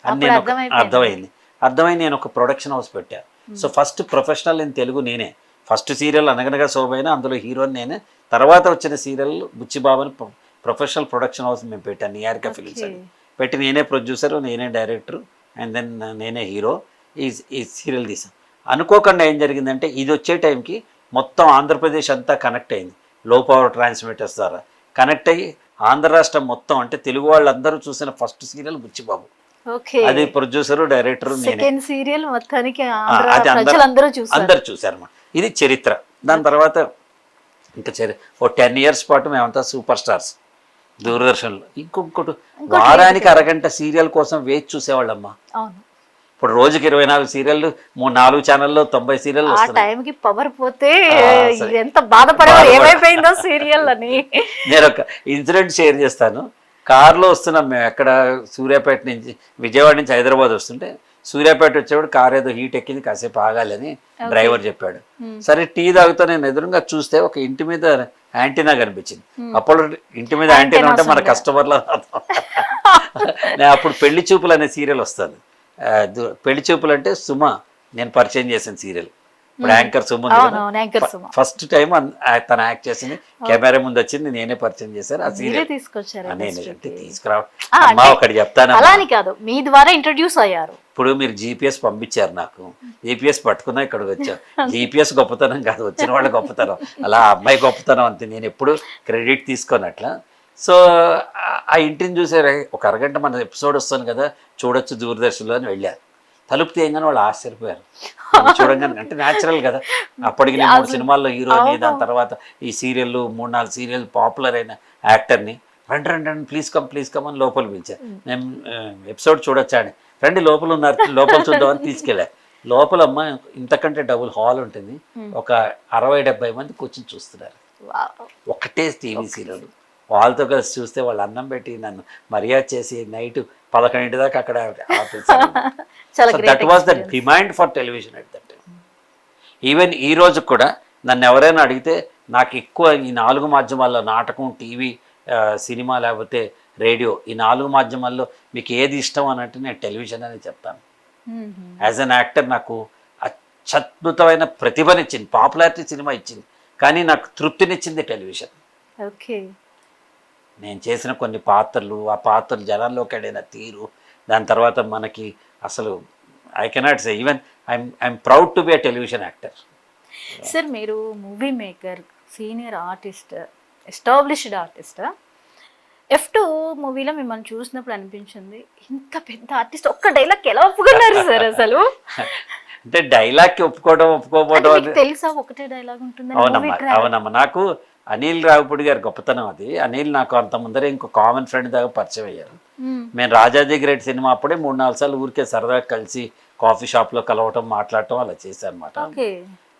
అని నేను అర్థమైంది. అర్థమై నేను ఒక ప్రొడక్షన్ హౌస్ పెట్టా. So first professional in Telugu నేనే. ఫస్ట్ సీరియల్ అనగనగా శోభైన, అందులో హీరోని నేనే. తర్వాత వచ్చిన సీరియల్ బుచ్చిబాబుని ప్రొఫెషనల్ ప్రొడక్షన్ హౌస్ మేము పెట్టాను, నియారికా ఫిల్మ్స్ అని పెట్టి నేనే ప్రొడ్యూసర్, నేనే డైరెక్టర్, అండ్ దెన్ నేనే హీరో. ఈ సీరియల్ తీసాం. అనుకోకుండా ఏం జరిగిందంటే ఇది వచ్చే టైంకి మొత్తం ఆంధ్రప్రదేశ్ అంతా కనెక్ట్ అయింది, లో పవర్ ట్రాన్స్మిటర్స్ ద్వారా కనెక్ట్ అయ్యి ఆంధ్ర రాష్ట్రం మొత్తం, అంటే తెలుగు వాళ్ళందరూ చూసిన ఫస్ట్ సీరియల్ బుచ్చిబాబు. అది ప్రొడ్యూసరు, డైరెక్టర్ నేనే. సీరియల్ మొత్తానికి అది అందరూ చూసారన్నమాట. ఇది చరిత్ర. దాని తర్వాత ఇంకా ఓ 10 years పాటు మేమంతా సూపర్ స్టార్స్ దూరదర్శన్లో. ఇంకొకటి వారానికి అరగంట సీరియల్ కోసం వేచి చూసేవాళ్ళమ్మా. ఇప్పుడు రోజుకి 24 సీరియళ్ళు, 4 ఛానల్లో 90 సీరియల్ టైంకి పవర్ పోతే ఎంత బాధపడేవారు, ఏమైపోయిందో సీరియల్ అని. నేను ఒక ఇన్సిడెంట్ షేర్ చేస్తాను. కారులో వస్తున్నాం మేము, ఎక్కడ సూర్యాపేట నుంచి, విజయవాడ నుంచి హైదరాబాద్ వస్తుంటే, సూర్యాపేట వచ్చేవాడు కారు ఏదో హీట్ ఎక్కింది, కాసేపు ఆగాలని డ్రైవర్ చెప్పాడు. సరే టీ తాగుతా నేను ఎదురుగా చూస్తే ఒక ఇంటి మీద యాంటీనా కనిపించింది. అప్పుడు ఇంటి మీద యాంటీనా అంటే మన కస్టమర్ల నేను అప్పుడు పెళ్లి చూపులు అనే సీరియల్ వస్తుంది. పెళ్లి చూపులు అంటే సుమ నేను పరిచయం చేసిన సీరియల్. ఇప్పుడు యాంకర్ సుమ ఫస్ట్ టైం తను యాక్ట్ చేసింది, కెమెరా ముందు వచ్చింది, నేనే పరిచయం చేశాను. ఆ సీరియల్ నేనంటే తీసుకురావడం ఒకటి చెప్తాను, కాదు మీ ద్వారా ఇంట్రడ్యూస్ అయ్యారు. ఇప్పుడు మీరు జీపీఎస్ పంపించారు నాకు, జీపీఎస్ పట్టుకున్నా ఇక్కడికి వచ్చాను. జీపీఎస్ గొప్పతనం కాదు, వచ్చిన వాళ్ళ గొప్పతనం, అలా అమ్మాయి గొప్పతనం అంతే. నేను ఎప్పుడు క్రెడిట్ తీసుకోనట్లా. సో ఆ ఇంటిని చూసే ఒక అరగంట మన ఎపిసోడ్ వస్తాను కదా చూడొచ్చు దూరదర్శన్లో అని వెళ్ళారు. తలుపు తీయగానే వాళ్ళు ఆశ్చర్యపోయారు చూడంగానే. అంటే న్యాచురల్ కదా, అప్పటికి నేను 3 సినిమాల్లో హీరోని, దాని తర్వాత ఈ సీరియల్ 3-4 సీరియల్ పాపులర్ అయిన యాక్టర్ని. రండి రండి రండి ప్లీజ్ కమ్ అని లోపల పిలిచారు. నేను ఎపిసోడ్ చూడొచ్చాను, రండి లోపల ఉన్నారు, లోపల చూద్దామని తీసుకెళ్ళారు. లోపల అమ్మ ఇంతకంటే డబుల్ హాల్ ఉంటుంది, ఒక 60-70 మంది కూర్చొని చూస్తున్నారు. ఒకటే టీవీ సీరియల్. వాళ్ళతో కలిసి చూస్తే వాళ్ళు అన్నం పెట్టి నన్ను మర్యాద చేసి నైట్ 11 దాకా అక్కడ ఆపేసారు. That was the demand for television at that time. Even ఈ రోజు కూడా నన్ను ఎవరైనా అడిగితే నాకు ఎక్కువ ఈ 4 మాధ్యమాల్లో, నాటకం, టీవీ, సినిమా లేకపోతే రేడియో, ఈ 4 మాధ్యమాల్లో మీకు ఏది ఇష్టం అని అంటే నేను టెలివిజన్ అని చెప్తాను. యాజ్ అన్ యాక్టర్ నాకు అత్యద్భుతమైన ప్రతిభనిచ్చింది, పాపులారిటీ సినిమా ఇచ్చింది, కానీ నాకు తృప్తినిచ్చింది టెలివిజన్. ఓకే, నేను చేసిన కొన్ని పాత్రలు, ఆ పాత్రలు జనాల్లోకి వెళ్ళిన తీరు, దాని తర్వాత మనకి అసలు I cannot say even I'm proud to be a television actor. Sir మీరు movie maker, senior artist, established artist. F2 మూవీలో మిమ్మల్ని చూసినప్పుడు అనిపించింది ఇంత పెద్ద ఆర్టిస్ట్ ఒక్క డైలాగ్ ఎలా ఒప్పుకున్నారు సార్ అసలు? అంటే డైలాగ్కి ఒప్పుకోకపోవడం తెలుసా? ఒకటే డైలాగ్ ఉంటుంది. అవునమ్మా, నాకు అనిల్ రావిపూడి గారి గొప్పతనం అది. అనిల్ నాకు అంత ముందరే ఇంకో కామన్ ఫ్రెండ్ దాకా పరిచయం అయ్యారు. మేము రాజాజీ గ్రేట్ సినిమా అప్పుడే 3-4 సార్లు ఊరికే సరదాగా కలిసి కాఫీ షాప్లో కలవటం, మాట్లాడటం అలా చేశాను అనమాట.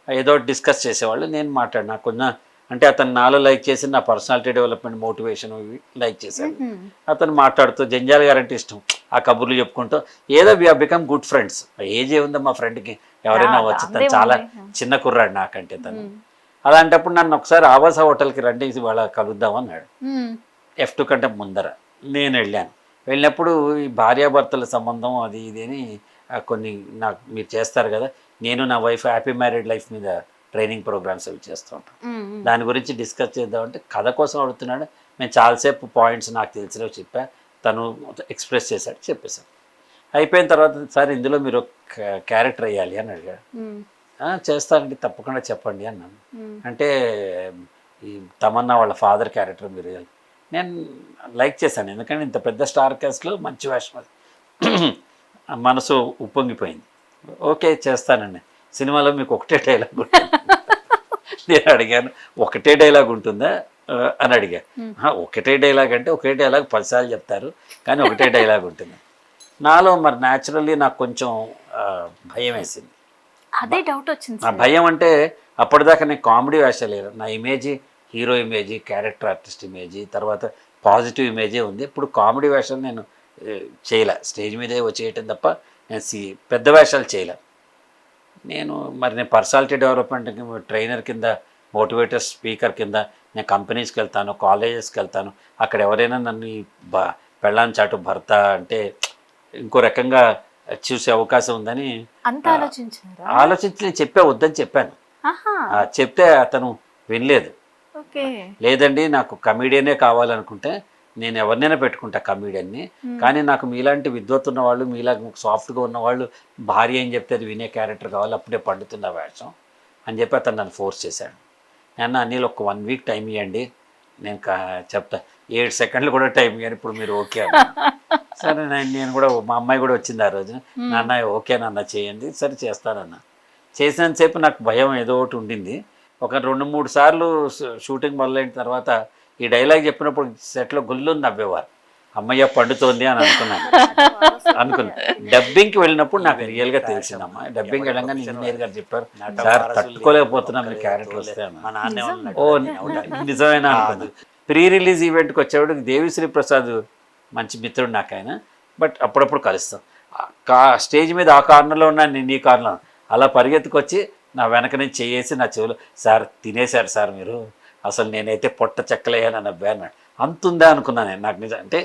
ఏదో డిస్కస్ చేసేవాళ్ళు, నేను మాట్లాడినా కొంచెం. అంటే అతను నాలో లైక్ చేసి నా పర్సనాలిటీ డెవలప్మెంట్, మోటివేషన్ లైక్ చేశాను. అతను మాట్లాడుతూ జంజాల్ గారు అంటే ఇష్టం, ఆ కబుర్లు చెప్పుకుంటూ ఏదో we have become good friends. Age ఏముందా మా ఫ్రెండ్కి, ఎవరైనా వచ్చి, తను చాలా చిన్న కుర్రాడు నాకంటే తను. అలాంటప్పుడు నన్ను ఒకసారి ఆవాస హోటల్కి రండి ఇవాళ కలుద్దాం అన్నాడు. F2 కంటే ముందర నేను వెళ్ళినప్పుడు ఈ భార్యాభర్తల సంబంధం అది ఇది అని కొన్ని నాకు మీరు చేస్తారు కదా, నేను నా వైఫ్ హ్యాపీ మ్యారీడ్ లైఫ్ మీద ట్రైనింగ్ ప్రోగ్రామ్స్ అవి చేస్తూ ఉంటాం. దాని గురించి డిస్కస్ చేద్దామంటే కథ కోసం అడుగుతున్నాడు. నేను చాలాసేపు పాయింట్స్ నాకు తెలిసినవి చెప్పా, తను ఎక్స్ప్రెస్ చేశాడు, చెప్పేశాను. అయిపోయిన తర్వాత సార్ ఇందులో మీరు క్యారెక్టర్ వేయాలి అని అడిగాడు. చేస్తానండి, తప్పకుండా చెప్పండి అన్నాను. అంటే ఈ తమన్నా వాళ్ళ ఫాదర్ క్యారెక్టర్ మీరు వేయాలి. నేను లైక్ చేశాను, ఎందుకంటే ఇంత పెద్ద స్టార్ కాస్ట్లో మంచి వేషం, మనసు ఉప్పొంగిపోయింది. ఓకే చేస్తానండి. సినిమాలో మీకు ఒకటే డైలాగ్ ఉంటుంది. నేను అడిగాను, ఒకటే డైలాగ్ ఉంటుందా అని అడిగా. ఒకటే డైలాగ్ అంటే ఒకే డైలాగ్ 10 సార్లు చెప్తారు, కానీ ఒకటే డైలాగ్ ఉంటుంది. నాలో మరి న్యాచురల్లీ నాకు కొంచెం భయం వేసింది. అదే డౌట్ వచ్చింది. నా భయం అంటే అప్పటిదాకా నేను కామెడీ వేషాలు లేదు, నా image hero image, character artist image, తర్వాత పాజిటివ్ ఇమేజే ఉంది. ఇప్పుడు కామెడీ వేషాలు నేను చేయలే, స్టేజ్ మీదే వచ్చేయటం తప్ప నేను పెద్ద వేషాలు చేయలే. నేను పర్సనాలిటీ డెవలప్మెంట్ ట్రైనర్ కింద, మోటివేటర్ స్పీకర్ కింద నేను కంపెనీస్కి వెళ్తాను, కాలేజెస్కి వెళ్తాను. అక్కడ ఎవరైనా నన్ను పెళ్ళాం చాటు భర్త అంటే ఇంకో రకంగా చూసే అవకాశం ఉందని అంత ఆలోచించారా? ఆలోచించి నేను వద్దని చెప్పాను. ఆహా, చెప్తే అతను వినలేదు. ఓకే. లేదండి నాకు కమీడియనే కావాలనుకుంటే నేను ఎవరినైనా పెట్టుకుంటా కమీడియన్ని, కానీ నాకు మీలాంటి విద్వత్ ఉన్న వాళ్ళు, మీలా సాఫ్ట్గా ఉన్న వాళ్ళు భార్య అని చెప్తే అది వినే క్యారెక్టర్ కావాలి, అప్పుడే పండుతున్న వేషం అని చెప్పి అతను నన్ను ఫోర్స్ చేశాడు. నేను అనిల్ ఒక 1 వీక్ టైం ఇవ్వండి, నేను చెప్తా. 7 సెకండ్లు కూడా టైం ఇవ్వను, ఇప్పుడు మీరు ఓకే అన్న. సరే నేను కూడా, మా అమ్మాయి కూడా వచ్చింది ఆ రోజు. నాన్న ఓకే నాన్న చేయండి, సరే చేస్తానన్న. చేసినంతసేపు నాకు భయం ఏదో ఒకటి ఉండింది. ఒక 2-3 సార్లు షూటింగ్ మొదలైన తర్వాత ఈ డైలాగ్ చెప్పినప్పుడు సెట్లో గుళ్ళు నవ్వేవారు. అమ్మయ్య పండుతోంది అని అనుకున్నాను. డబ్బింగ్కి వెళ్ళినప్పుడు నాకు రియల్గా తెలిసిందమ్మా. డబ్బింగ్ వెళ్ళగానే ఇంజనీర్ గారు చెప్పారు, సార్ తట్టుకోలేకపోతున్నాం మీ క్యారెక్టర్ వస్తే అన్న. ఓ నిజమేనా అనుకుంది. ప్రీ రిలీజ్ ఈవెంట్కి వచ్చేవాడికి దేవిశ్రీ ప్రసాద్ మంచి మిత్రుడు నాకు ఆయన, బట్ అప్పుడప్పుడు కలుస్తాం. స్టేజ్ మీద ఆ కార్నర్లో ఉన్నా, నేను ఈ కార్నర్లో అలా పరిగెత్తుకొచ్చి నా వెనక నుంచి చేసి నా చెవులు, సార్ తినేశారు సార్ మీరు, అసలు నేనైతే పొట్ట చెక్కలేయని నవ్వాను. అంతుందా అనుకున్నాను నేను. నాకు నిజం అంటే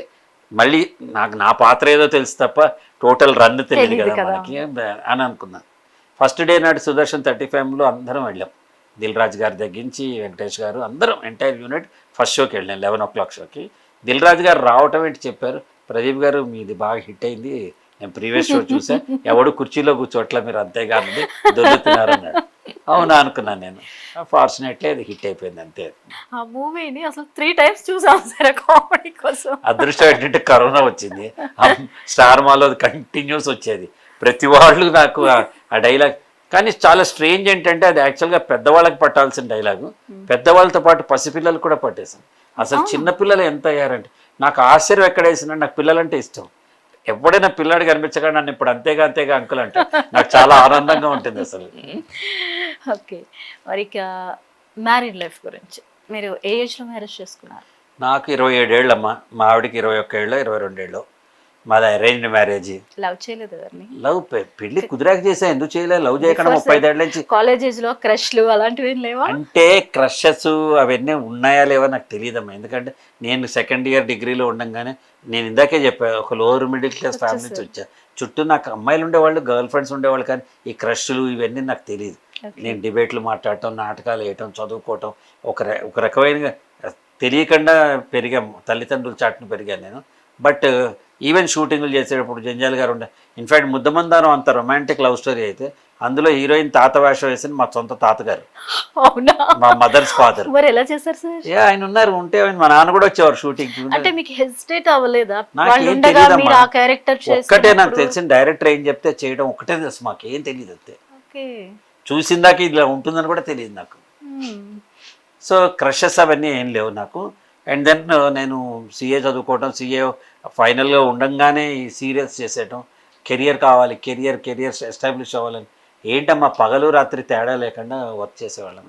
మళ్ళీ నాకు నా పాత్ర ఏదో తెలుసు తప్ప టోటల్ రన్ తెలియదు కదా మనకి అని అనుకున్నాను. ఫస్ట్ డే నాటి సుదర్శన్ 35లో అందరం వెళ్ళాం. దిల్ రాజు గారి దగ్గరించి వెంకటేష్ గారు అందరం ఎంటైర్ యూనిట్ ఫస్ట్ షోకి వెళ్ళాం, 11 o'clock షోకి. దిల్ రాజు గారు రావటం ఏంటి చెప్పారు, ప్రదీప్ గారు మీది బాగా హిట్ అయింది, నేను ప్రీవియస్ షో చూసా, ఎవడు కుర్చీలో కూర్చోట్ల మీరు అంతేగాని దొరుకుతున్నారు అన్నాడు. అవునా అనుకున్నాను నేను. ఫార్చునేట్లీ అది హిట్ అయిపోయింది అంతే. ఆ మూవీని అసలు 3 times చూసాం సరే కామెడీ కోసం. అదృష్టం ఏంటంటే కరోనా వచ్చింది, స్టార్ మాలో అది కంటిన్యూస్ వచ్చేది, ప్రతి వాళ్ళు నాకు ఆ డైలాగ్. కానీ చాలా స్ట్రేంజ్ ఏంటంటే అది యాక్చువల్గా పెద్దవాళ్ళకి పట్టాల్సిన డైలాగు, పెద్దవాళ్ళతో పాటు పసిపిల్లలు కూడా పట్టేశాను. అసలు చిన్నపిల్లలు ఎంత అయ్యారంటే నాకు ఆశ్చర్యం ఎక్కడ వేసిందంటే, నాకు పిల్లలంటే ఇష్టం. ఎప్పుడైనా పిల్లాడు కనిపించగా నన్ను ఇప్పుడు అంతేగా అంకుల్ అంటే నాకు చాలా ఆనందంగా ఉంటుంది అసలు. ఓకే, మరి ఇక మ్యారీడ్ లైఫ్ గురించి, మీరు ఏ ఏజ్లో మ్యారేజ్ చేసుకున్నారు? నాకు 27 ఏళ్ళమ్మా, మా ఆవిడకి 21 ఏళ్ళు, 22 ఏళ్ళు. మాది అరేంజ్డ్ మ్యారేజ్. లవ్ చేయలేదు ఎవరిని? లవ్ పెళ్లి కుదిరాక చేసా, ఎందుకు చేయలేదు? లవ్ చేయకుండా 35 ఏళ్ళ నుంచి. కాలేజ్ ఏజ్ లో క్రష్లు అలాంటివి ఏం లేవా? అంటే క్రషెస్ అవన్నీ ఉన్నాయా లేవా నాకు తెలియదమ్మా. ఎందుకంటే నేను సెకండ్ ఇయర్ డిగ్రీలో ఉండగానే, నేను ఇందాకే చెప్పాను, ఒక లోవర్ మిడిల్ క్లాస్ ఫ్యామిలీ నుంచి వచ్చా. చుట్టూ నాకు అమ్మాయిలు ఉండేవాళ్ళు, గర్ల్ ఫ్రెండ్స్ ఉండేవాళ్ళు, కానీ ఈ క్రష్లు ఇవన్నీ నాకు తెలియదు. నేను డిబేట్లు మాట్లాడటం, నాటకాలు వేయటం, చదువుకోవటం, ఒక రకమైన తెలియకుండా పెరిగాము, తల్లిదండ్రుల చాటును పెరిగాను నేను. బట్ ఈవెన్ షూటింగ్లు చేసేటప్పుడు జంజాల్ గారు ఉండే, ఇన్ఫ్యాక్ట్ ముద్దమందారం అంత రొమాంటిక్ లవ్ స్టోరీ అయితే అందులో హీరోయిన్ తాత వేషం వేసింది మా సొంత తాతగారు, మా మదర్స్ ఫాదర్. మరి ఎలా చేశారు సార్? ఆయన ఉన్నారు, ఉంటే మా నాన్న కూడా వచ్చేవారు షూటింగ్. అంటే మీకు హెసిటేట్ అవ్వలేదా? నాకేం తెలియదమ్మా, ఒక్కటే నాకు తెలిసిన డైరెక్టర్ ఏం చెప్తే చేయడం ఒక్కటే తెలుసు, మాకేం తెలియదు అంతే. చూసిందాక ఇలా ఉంటుందని కూడా తెలియదు నాకు. సో క్రషెస్ అవన్నీ ఏం లేవు నాకు. అండ్ దెన్ నేను సిఏ చదువుకోవటం, సిఏ ఫైనల్గా ఉండంగానే ఈ సీరియల్స్ చేసేయటం, కెరియర్ కావాలి, కెరియర్ ఎస్టాబ్లిష్ అవ్వాలని. ఏంటమ్మా పగలు రాత్రి తేడా లేకుండా వర్క్ చేసేవాళ్ళం.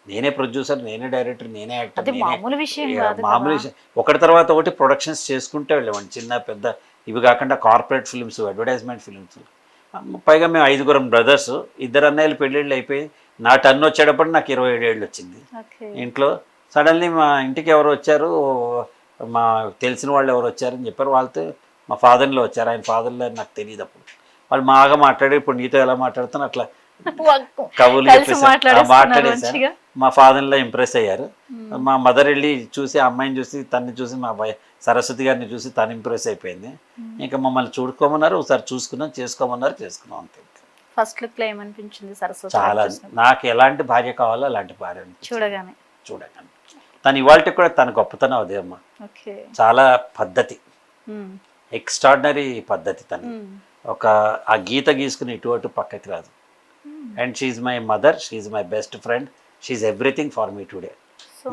నేనే ప్రొడ్యూసర్, నేనే డైరెక్టర్, నేనే యాక్టర్, మామూలు విషయం. ఒకటి తర్వాత ఒకటి ప్రొడక్షన్స్ చేసుకుంటే వెళ్ళామండి, చిన్న పెద్ద ఇవి కాకుండా కార్పొరేట్ ఫిల్మ్స్, అడ్వర్టైజ్మెంట్ ఫిల్మ్స్. పైగా మేము 5 బ్రదర్స్, 2 అన్నయ్యలు పెళ్ళిళ్ళు అయిపోయి నా టర్న్ వచ్చేటప్పుడు నాకు 27 ఏళ్ళు వచ్చింది ఇంట్లో. సడన్లీ మా ఇంటికి ఎవరు వచ్చారు, మా తెలిసిన వాళ్ళు ఎవరు వచ్చారని చెప్పారు. వాళ్ళతో మా ఫాదర్లో వచ్చారు, ఆయన ఫాదర్లో నాకు తెలియదు. అప్పుడు వాళ్ళు బాగా మాట్లాడి, ఇప్పుడు నీతో ఎలా మాట్లాడుతాను అట్లా కబుర్లు చెప్పేసి మాట్లాడేశారు. మా ఫాదర్లో ఇంప్రెస్ అయ్యారు. మా మదర్ వెళ్ళి చూసి, అమ్మాయిని చూసి, తన్ని చూసి, మా సరస్వతి గారిని చూసి తను ఇంప్రెస్ అయిపోయింది. ఇంకా మమ్మల్ని చూడుకోమన్నారు, ఒకసారి చూసుకున్నాం, చేసుకోమన్నారు, చేసుకున్నాం అంతే. ఫస్ట్ లుక్ లో ఏమనిపించింది సరస్వతి? చాలా, నాకు ఎలాంటి భార్య కావాలో అలాంటి భార్య చూడగానే తను ఇవాళకి కూడా తన గొప్పతనం అదే అమ్మా. చాలా పద్ధతి, ఎక్స్ట్రాడినరీ పద్ధతి. తను ఒక ఆ గీత గీసుకుని ఇటు అటు పక్కకి రాదు. And she's my mother, she's my best friend, she's everything for me today.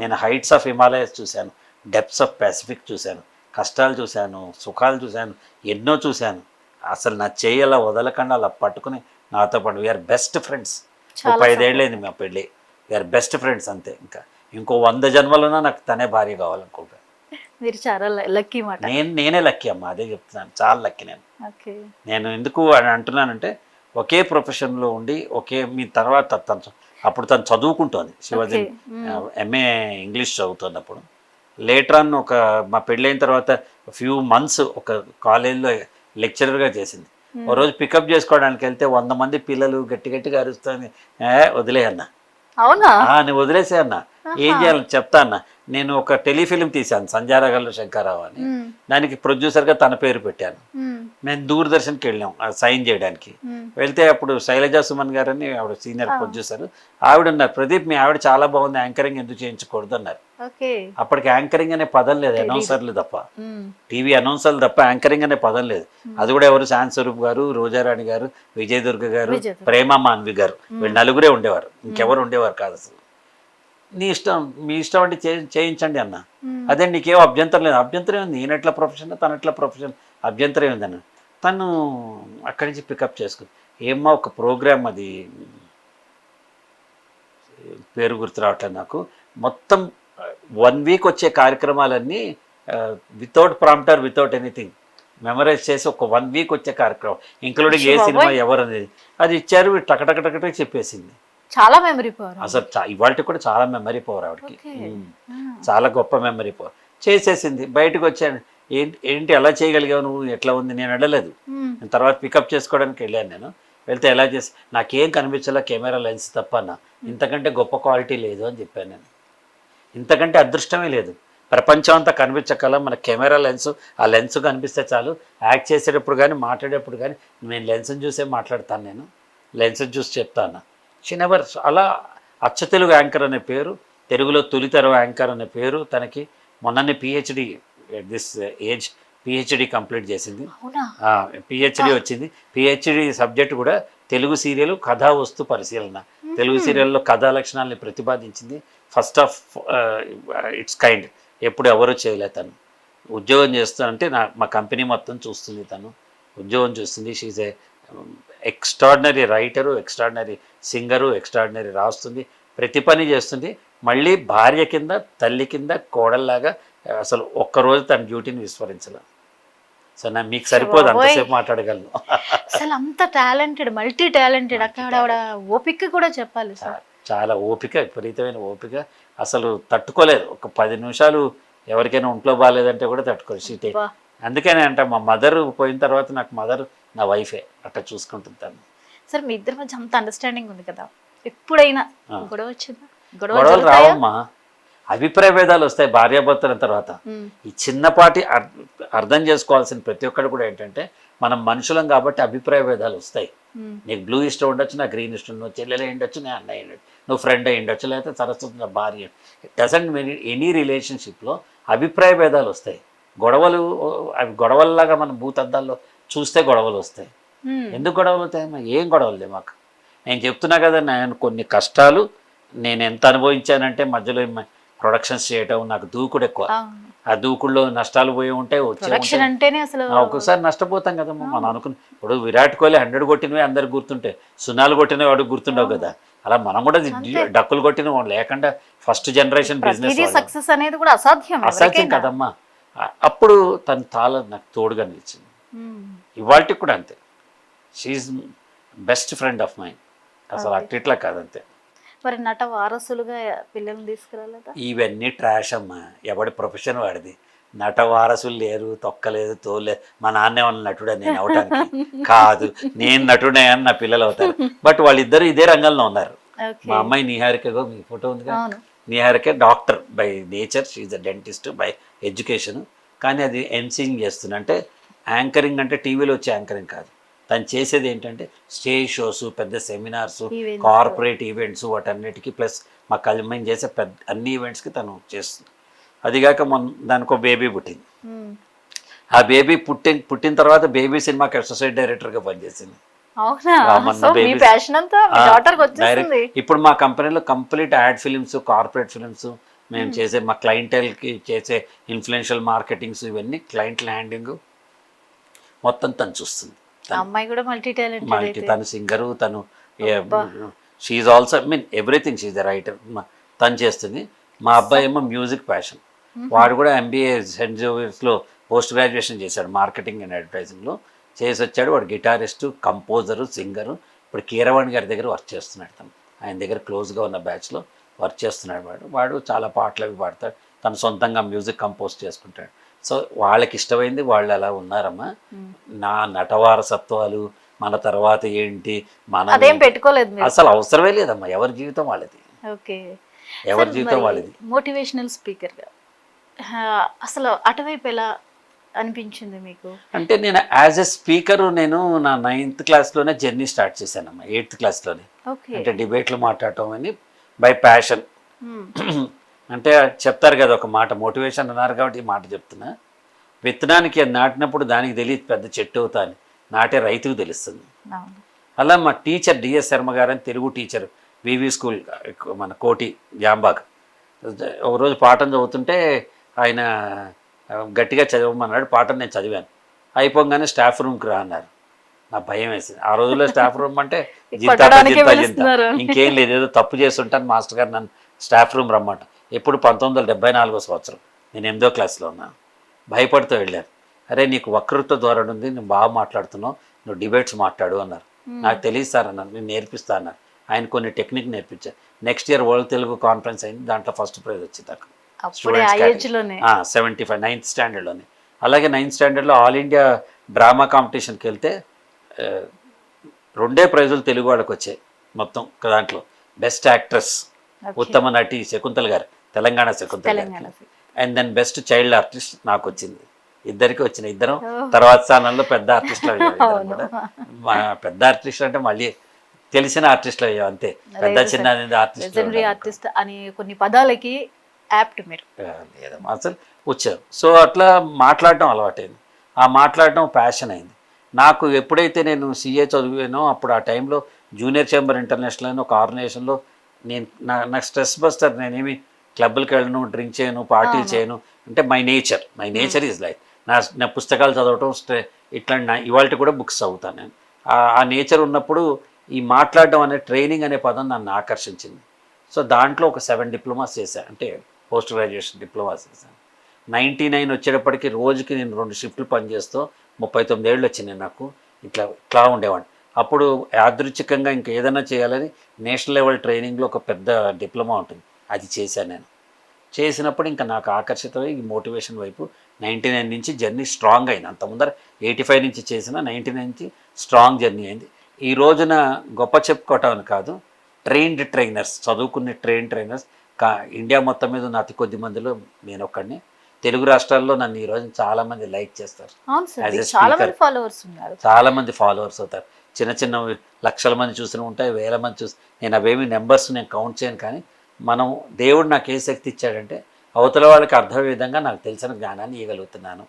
నేను హైట్స్ ఆఫ్ హిమాలయస్ చూశాను, డెప్త్స్ ఆఫ్ పెసిఫిక్ చూశాను, కష్టాలు చూశాను, సుఖాలు చూశాను, ఎన్నో చూశాను. అసలు నా చేయి అలా వదలకుండా అలా పట్టుకుని నాతో పాటు వీఆర్ బెస్ట్ ఫ్రెండ్స్. 35 ఏళ్ళైంది మా పెళ్ళి, వీఆర్ బెస్ట్ ఫ్రెండ్స్ అంతే. ఇంకా ఇంకో 100 జన్మలున్నా నాకు తనే భార్య కావాలనుకుంటాను. మీరు చాలా లక్కీ మాట. నేనే లక్కీ అమ్మా, అదే చెప్తున్నాను, చాలా లక్కీ నేను ఎందుకు అని అంటున్నానంటే, ఒకే ప్రొఫెషన్లో ఉండి మీ తర్వాత అప్పుడు తను చదువుకుంటోంది, శివాజీ ఎంఏ ఇంగ్లీష్ చదువుతున్నప్పుడు. లేటర్ ఆన్ మా పెళ్ళైన తర్వాత ఫ్యూ మంత్స్ ఒక కాలేజ్లో లెక్చరర్గా చేసింది. ఓ రోజు పికప్ చేసుకోవడానికి వెళ్తే 100 మంది పిల్లలు గట్టి గట్టిగా అరుస్తుంది. వదిలే అన్న, అవునా? నేను వదిలేసే అన్న, ఏం చేయాలని చెప్తా అన్న. నేను ఒక టెలిఫిలిం తీశాను సంజారగల్లు శంకర్రావు అని, దానికి ప్రొడ్యూసర్గా తన పేరు పెట్టాను. మేము దూరదర్శన్కి వెళ్ళాం సైన్ చేయడానికి. వెళ్తే అప్పుడు శైలజా సుమన్ గారు అని ఆవిడ సీనియర్ ప్రొడ్యూసర్, ఆవిడ ఉన్నారు, ప్రదీప్ మీ ఆవిడ చాలా బాగుంది, యాంకరింగ్ ఎందుకు చేయించకూడదు అన్నారు. అప్పటికి యాంకరింగ్ అనే పదం లేదు, అనౌన్సర్లు తప్ప, టీవీ అనౌన్సర్లు తప్ప యాంకరింగ్ అనే పదం లేదు. అది కూడా ఎవరు, శాంత్ స్వరూప్ గారు, రోజారాణి గారు, విజయదుర్గ గారు, ప్రేమ మాన్వి గారు, వీళ్ళు నలుగురే ఉండేవారు, ఇంకెవరు ఉండేవారు కాదు అసలు. నీ ఇష్టం, మీ ఇష్టం అంటే చేయించండి అన్న. అదే నీకేం అభ్యంతరం లేదు. అభ్యంతరం ఉంది, ఈయన ఎట్లా ప్రొఫెషన్ తన ఎట్లా ప్రొఫెషన్, అభ్యంతరం ఉందన్న. తను అక్కడి నుంచి పికప్ చేసుకుంది. ఏమో ఒక ప్రోగ్రామ్, అది పేరు గుర్తు రావట్లేదు నాకు, మొత్తం 1 వీక్ వచ్చే కార్యక్రమాలన్నీ without prompter, without anything memorize చేసి ఒక 1 వీక్ వచ్చే కార్యక్రమం, ఇంక్లూడింగ్ ఏ సినిమా ఎవరు అనేది అది ఇచ్చారు. టకటకటకట చెప్పేసింది. చాలా మెమరీ పవర్ అసలు. ఇవాళ కూడా చాలా మెమరీ పవర్ ఆవిడకి, చాలా గొప్ప మెమరీ పవర్. చేసేసింది. బయటకు వచ్చాను, ఏంటి ఎలా చేయగలిగావు నువ్వు, ఎట్లా ఉంది, నేను వెళ్ళలేదు. నేను తర్వాత పికప్ చేసుకోవడానికి వెళ్ళాను. నేను వెళ్తే ఎలా చేసి, నాకేం కనిపించాలా, కెమెరా లెన్స్ తప్ప అన్న, ఇంతకంటే గొప్ప క్వాలిటీ లేదు అని చెప్పాను నేను. ఇంతకంటే అదృష్టమే లేదు. ప్రపంచం అంతా కనిపించగల మన కెమెరా లెన్స్, ఆ లెన్స్ కనిపిస్తే చాలు. యాక్ట్ చేసేటప్పుడు కానీ మాట్లాడేటప్పుడు కానీ నేను లెన్స్ని చూసే మాట్లాడతాను, నేను లెన్స్ని చూసి చెప్తాను. చిన్నవర్ అలా అచ్చ తెలుగు యాంకర్ అనే పేరు, తెలుగులో తొలితరం యాంకర్ అనే పేరు తనకి. మొన్ననే PhD, this age PhD complete చేసింది. పిహెచ్డి వచ్చింది. పిహెచ్డి సబ్జెక్ట్ కూడా తెలుగు సీరియల్ కథా వస్తు పరిశీలన. తెలుగు సీరియల్లో కథా లక్షణాలని ప్రతిపాదించింది. ఫస్ట్ ఆఫ్ ఇట్స్ కైండ్, ఎప్పుడు ఎవరూ చేయలేదు. తను ఉద్యోగం చేస్తానంటే మా కంపెనీ మొత్తం చూస్తుంది, తను ఉద్యోగం చూస్తుంది. She's a extraordinary writer, extraordinary singer, extraordinary రాస్తుంది, ప్రతి పని చేస్తుంది. మళ్ళీ భార్య కింద, తల్లి కింద, కోడల్లాగా అసలు ఒక్కరోజు తన డ్యూటీని విస్మరించలేదు. సో నా మీకు సరిపోదు అంతసేపు మాట్లాడగలను. అసలు అంత టాలెంటెడ్, మల్టీ టాలెంటెడ్. అక్కడ ఓపిక కూడా చెప్పాలి సార్, చాలా ఓపిక, విపరీతమైన ఓపిక. అసలు తట్టుకోలేదు. ఒక 10 నిమిషాలు ఎవరికైనా ఒంట్లో బాగాలేదంటే కూడా తట్టుకోలేదు. షీటే. అందుకనే అంటే మా మదర్ పోయిన తర్వాత నాకు మదర్ నా వైఫే, అట్లా చూసుకుంటుంది తను. సార్ మీ ఇద్దరి మధ్య అంత అండర్స్టాండింగ్ ఉంది కదా, ఎప్పుడైనా గొడవ వచ్చిందా? గొడవలు రావమ్మా, అభిప్రాయ భేదాలు వస్తాయి భార్యాభర్తల తర్వాత. ఈ చిన్నపాటి అర్థం చేసుకోవాల్సిన ప్రతి ఒక్కరు కూడా ఏంటంటే, మనం మనుషులం కాబట్టి అభిప్రాయ భేదాలు వస్తాయి. నీకు బ్లూ ఇష్టం ఉండొచ్చు, నాకు గ్రీన్ ఇష్టం ఉండొచ్చు, చెల్లెలు ఉండొచ్చు, నేను అన్నయ్య ఉండొచ్చు, నువ్వు ఫ్రెండ్ అయి ఉండొచ్చు, లేకపోతే సరస్వతి నా భార్య. ఇట్ డజంట్ మీన్ ఎనీ రిలేషన్షిప్లో అభిప్రాయ భేదాలు వస్తాయి. గొడవలు, అవి గొడవల్లాగా మనం భూతద్దాల్లో చూస్తే గొడవలు వస్తాయి. ఎందుకు గొడవలు అవుతాయమ్మా? ఏం గొడవలు లేవు మాకు. నేను చెప్తున్నా కదా, నేను కొన్ని కష్టాలు నేను ఎంత అనుభవించానంటే, మధ్యలో ప్రొడక్షన్స్ చేయటం, నాకు దూకుడు ఎక్కువ. ఆ దూకుడులో నష్టాలు పోయి ఉంటాయి, వచ్చే ఒక్కొక్కసారి నష్టపోతాం కదమ్మా. మనం అనుకున్న, ఇప్పుడు విరాట్ కోహ్లీ 100 కొట్టినవి అందరికి గుర్తుంటాయి, 0 కొట్టినవి వాడికి గుర్తుండవు కదా. అలా మనం కూడా డక్కులు కొట్టిన లేకుండా ఫస్ట్ జనరేషన్ బిజినెస్ సక్సెస్ అనేది కూడా అసాధ్యం కదమ్మా. అప్పుడు తను చాలా నాకు తోడుగా నిలిచింది. ఇవాళకి కూడా అంతే. She's best friend of mind. అసలు అట్టిట్లా కాదంతే. మరి నట వారసులుగా పిల్లల్ని తీసుకురాలేదా? ఇవన్నీ ట్రాష్ అమ్మా, ఎవడి ప్రొఫెషన్ వాడిది. నట వారసులు లేరు, తొక్కలేదు, తోలేదు. మా నాన్నే వాళ్ళ నటుడా, నేను అవటానికి కాదు, నేను నటుడే అని నా పిల్లలు అవుతారు. బట్ వాళ్ళిద్దరు ఇదే రంగంలో ఉన్నారు. మా అమ్మాయి నిహారికగా, మీ ఫోటో ఉందిగా, Niharika doctor by nature, she's a dentist by education. కానీ అది ఎంసీయింగ్ చేస్తుంది. అంటే యాంకరింగ్ అంటే టీవీలో వచ్చే యాంకరింగ్ కాదు. తను చేసేది ఏంటంటే స్టేజ్ షోస్, పెద్ద సెమినార్స్, కార్పొరేట్ ఈవెంట్స్, వాటన్నిటికీ ప్లస్ మా మేము చేసే పెద్ద అన్ని ఈవెంట్స్కి తను చేస్తుంది. అదిగాక దానికి ఒక బేబీ పుట్టింది. ఆ బేబీ పుట్టిన తర్వాత బేబీ సినిమాకి అసోసియేట్ డైరెక్టర్గా పనిచేసింది. ఇప్పుడు మా కంపెనీలో complete ad films, corporate films మేము చేసే, మా క్లయింటైల్కి చేసే ఇన్ఫ్లుయెన్షియల్ మార్కెటింగ్స్, ఇవన్నీ క్లయింట్ల హ్యాండింగ్ మొత్తం తను చూస్తుంది. అమ్మాయి కూడా మల్టీ టాలెంటెడ్. తను సింగరు, తను she's also everything, she's the writer. తను చేస్తుంది. మా అబ్బాయి ఏమో మ్యూజిక్ ప్యాషన్. వాడు కూడా MBA సెయింట్ జోసెఫ్స్లో పోస్ట్ గ్రాడ్యుయేషన్ చేశాడు, మార్కెటింగ్ అండ్ అడ్వర్టైజింగ్లో చేసి వచ్చాడు. వాడు గిటారిస్టు, కంపోజరు, సింగరు. ఇప్పుడు కీరవాణి గారి దగ్గర వర్క్ చేస్తున్నాడు. తను ఆయన దగ్గర క్లోజ్గా ఉన్న బ్యాచ్లో వర్క్ చేస్తున్నాడు. వాడు చాలా పాటలు అవి పాడతాడు. తను సొంతంగా మ్యూజిక్ కంపోజ్ చేసుకుంటాడు. సో వాళ్ళకి ఇష్టమైంది వాళ్ళు అలా ఉన్నారమ్మా. నా నటవారసత్వాలు మన తర్వాత ఏంటి మన అదేం పెట్టుకోలేదు మీరు. అసలు అవసరమే లేదమ్మా. ఎవరి జీవితం వాళ్ళది, ఓకే. ఎవరి జీవితం వాళ్ళది. మోటివేషనల్ స్పీకర్గా అసలు అటువైపు ఎలా అనిపించింది మీకు? అంటే నేను యాజ్ ఎ స్పీకర్ నేను నా 9th క్లాస్లోనే జర్నీ స్టార్ట్ చేశానమ్మా. 8th క్లాస్లోనే. ఓకే. అంటే డిబేట్లు మాట్లాడటం అని బై ప్యాషన్. అంటే చెప్తారు కదా ఒక మాట, మోటివేషన్ అన్నారు కాబట్టి ఈ మాట చెప్తున్నా. విత్తనానికి అది నాటినప్పుడు దానికి తెలియదు పెద్ద చెట్టు అవుతా అని, నాటే రైతుకు తెలుస్తుంది. అలా మా టీచర్ డిఎస్ శర్మ గారు అని తెలుగు టీచర్, వివి స్కూల్ మన కోటి జాంబాగ్. ఒకరోజు పాఠం చదువుతుంటే ఆయన గట్టిగా చదవమన్నాడు. పాఠం నేను చదివాను. అయిపోగానే స్టాఫ్ రూమ్కి రా అన్నారు. నా భయం వేసింది. ఆ రోజుల్లో స్టాఫ్ రూమ్ అంటే ఇంకేం లేదు, ఏదో తప్పు చేస్తుంటాను మాస్టర్ గారు నన్ను స్టాఫ్ రూమ్ రమ్మంట. ఎప్పుడు 1974 సంవత్సరం, నేను 8వ క్లాస్లో ఉన్నాను. భయపడుతూ వెళ్ళాను. అరే నీకు వక్తృత్వ ధోరణి ఉంది, నువ్వు బాగా మాట్లాడుతున్నావు, నువ్వు డిబేట్స్ మాట్లాడు అన్నారు. నాకు తెలియదు సార్ అన్నారు. నేను నేర్పిస్తా అన్నారు. ఆయన కొన్ని టెక్నిక్ నేర్పించారు. Next year world Telugu conference అయింది. దాంట్లో ఫస్ట్ ప్రైజ్ వచ్చింది నాకు. 75 9th స్టాండర్డ్లోనే. అలాగే 9th స్టాండర్డ్లో ఆల్ ఇండియా డ్రామా కాంపిటీషన్కి వెళ్తే 2 ప్రైజులు తెలుగు వాళ్ళకి వచ్చాయి మొత్తం. దాంట్లో బెస్ట్ యాక్ట్రెస్ ఉత్తమ నటి శకుంతల గారు, తెలంగాణ శకుంతల గారు. And then best child artist నాకు వచ్చింది. ఇద్దరికి వచ్చిన, ఇద్దరం తర్వాత స్థానంలో పెద్ద ఆర్టిస్టులు అయ్యాం. పెద్ద ఆర్టిస్ట్ అంటే మళ్ళీ తెలిసిన ఆర్టిస్టులు అయ్యాం అంతే. పెద్ద చిన్న ఆర్టిస్ట్ అని కొన్ని పదాలకి యాప్ట్ మీరు లేదమ్మా అసలు వచ్చారు. సో అట్లా మాట్లాడటం అలవాటైంది. ఆ మాట్లాడటం ప్యాషన్ అయింది నాకు. ఎప్పుడైతే నేను సిఏ చదివానో అప్పుడు ఆ టైంలో జూనియర్ ఛాంబర్ ఇంటర్నేషనల్ అని ఒక ఆర్గనైజేషన్లో నేను నాకు స్ట్రెస్ బస్టర్. నేనేమి క్లబ్లకు వెళ్ళను, డ్రింక్ చేయను, పార్టీలు చేయను. అంటే మై నేచర్ ఈజ్ లైక్ నా పుస్తకాలు చదవటం, ఇట్లా ఇవాళ కూడా బుక్స్ చదువుతాను నేను. ఆ నేచర్ ఉన్నప్పుడు ఈ మాట్లాడడం అనే ట్రైనింగ్ అనే పదం నన్ను ఆకర్షించింది. సో దాంట్లో ఒక 7 డిప్లొమాస్ చేశాను, అంటే పోస్ట్ గ్రాడ్యుయేషన్ డిప్లొమాస్ చేశాను. 99 వచ్చేటప్పటికి రోజుకి నేను 2 షిఫ్ట్లు పనిచేస్తూ 39 ఏళ్ళు వచ్చినాయి నాకు. ఇట్లా ఉండేవాడిని. అప్పుడు యాదృచ్ఛికంగా ఇంకా ఏదైనా చేయాలని నేషనల్ లెవెల్ ట్రైనింగ్లో ఒక పెద్ద డిప్లొమా ఉంటుంది, అది చేశాను నేను. చేసినప్పుడు ఇంకా నాకు ఆకర్షితమై ఈ మోటివేషన్ వైపు 99 నుంచి జర్నీ స్ట్రాంగ్ అయింది. అంత ముందర 85 నుంచి చేసిన 99 నుంచి స్ట్రాంగ్ జర్నీ అయింది. ఈ రోజున గొప్ప చెప్పుకోవటం అని కాదు, ట్రైనర్స్, చదువుకునే ట్రైనర్స్ ఇండియా మొత్తం మీద ఉన్న అతి కొద్ది మందిలో నేను ఒక్కడిని. తెలుగు రాష్ట్రాల్లో నన్ను ఈరోజు చాలామంది లైక్ చేస్తారు. చాలామంది ఫాలోవర్స్ అవుతారు. చిన్న లక్షల మంది చూసిన ఉంటాయి, వేల మంది చూసి, నేను అవేమి నెంబర్స్ నేను కౌంట్ చేయను. కానీ మనం దేవుడు నాకు ఏ శక్తి ఇచ్చాడంటే అవతల వాళ్ళకి అర్థమయ్యే విధంగా నాకు తెలిసిన జ్ఞానాన్ని ఇవ్వగలుగుతున్నాను.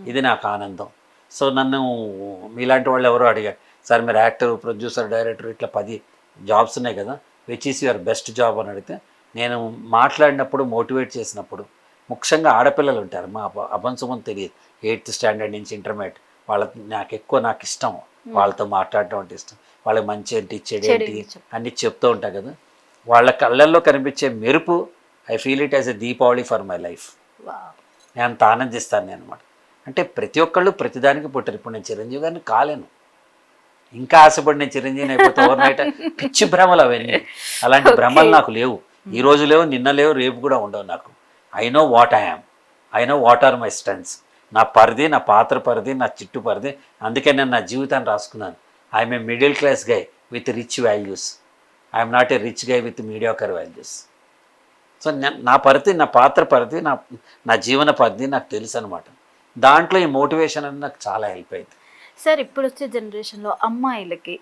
ఇది నాకు ఆనందం. సో నన్ను మీలాంటి వాళ్ళు ఎవరో అడిగారు, సార్ మీరు యాక్టర్, ప్రొడ్యూసర్, డైరెక్టర్ ఇట్లా 10 జాబ్స్ ఉన్నాయి కదా, which is your best job అని అడిగితే, నేను మాట్లాడినప్పుడు మోటివేట్ చేసినప్పుడు ముఖ్యంగా ఆడపిల్లలు ఉంటారు, మా అభంశమం తెలియదు, 8th స్టాండర్డ్ నుంచి ఇంటర్మీడియట్, వాళ్ళకి నాకు ఇష్టం, వాళ్ళతో మాట్లాడటం అంటే ఇష్టం. వాళ్ళకి మంచి ఏంటి చెడు ఏంటి అన్నీ చెప్తూ ఉంటాయి కదా. వాళ్ళ కళ్ళల్లో కనిపించే మెరుపు, I feel it as a Deepavali for my life. నేను అంత ఆనందిస్తాను నేను అనమాట. అంటే ప్రతి ఒక్కళ్ళు ప్రతిదానికి పుట్టారు. ఇప్పుడు నేను చిరంజీవి గారిని కాలేను, ఇంకా ఆశపడి నేను చిరంజీవిని అయిపోతే ఓవర్నైట్ పిచ్చి భ్రమలు అవన్నీ. అలాంటి భ్రమలు నాకు లేవు, ఈ రోజు లేవు, నిన్న లేవు, రేపు కూడా ఉండవు నాకు. I know what I am, I know what are my strengths. నా పరిధి, నా పాత్ర పరిధి, నా చిట్టు పరిధి. అందుకే నేను నా జీవితాన్ని రాసుకున్నాను. I'm a middle class guy with rich values, I'm not a rich guy with mediocre values. So నా పరిధి, నా పాత్ర పరిధి, నా జీవన పరిధి నాకు తెలుసు అనమాట. దాంట్లో ఈ మోటివేషన్ అనేది నాకు చాలా హెల్ప్ అయింది. సార్ ఇప్పుడు వచ్చే జనరేషన్లో అమ్మాయిలకి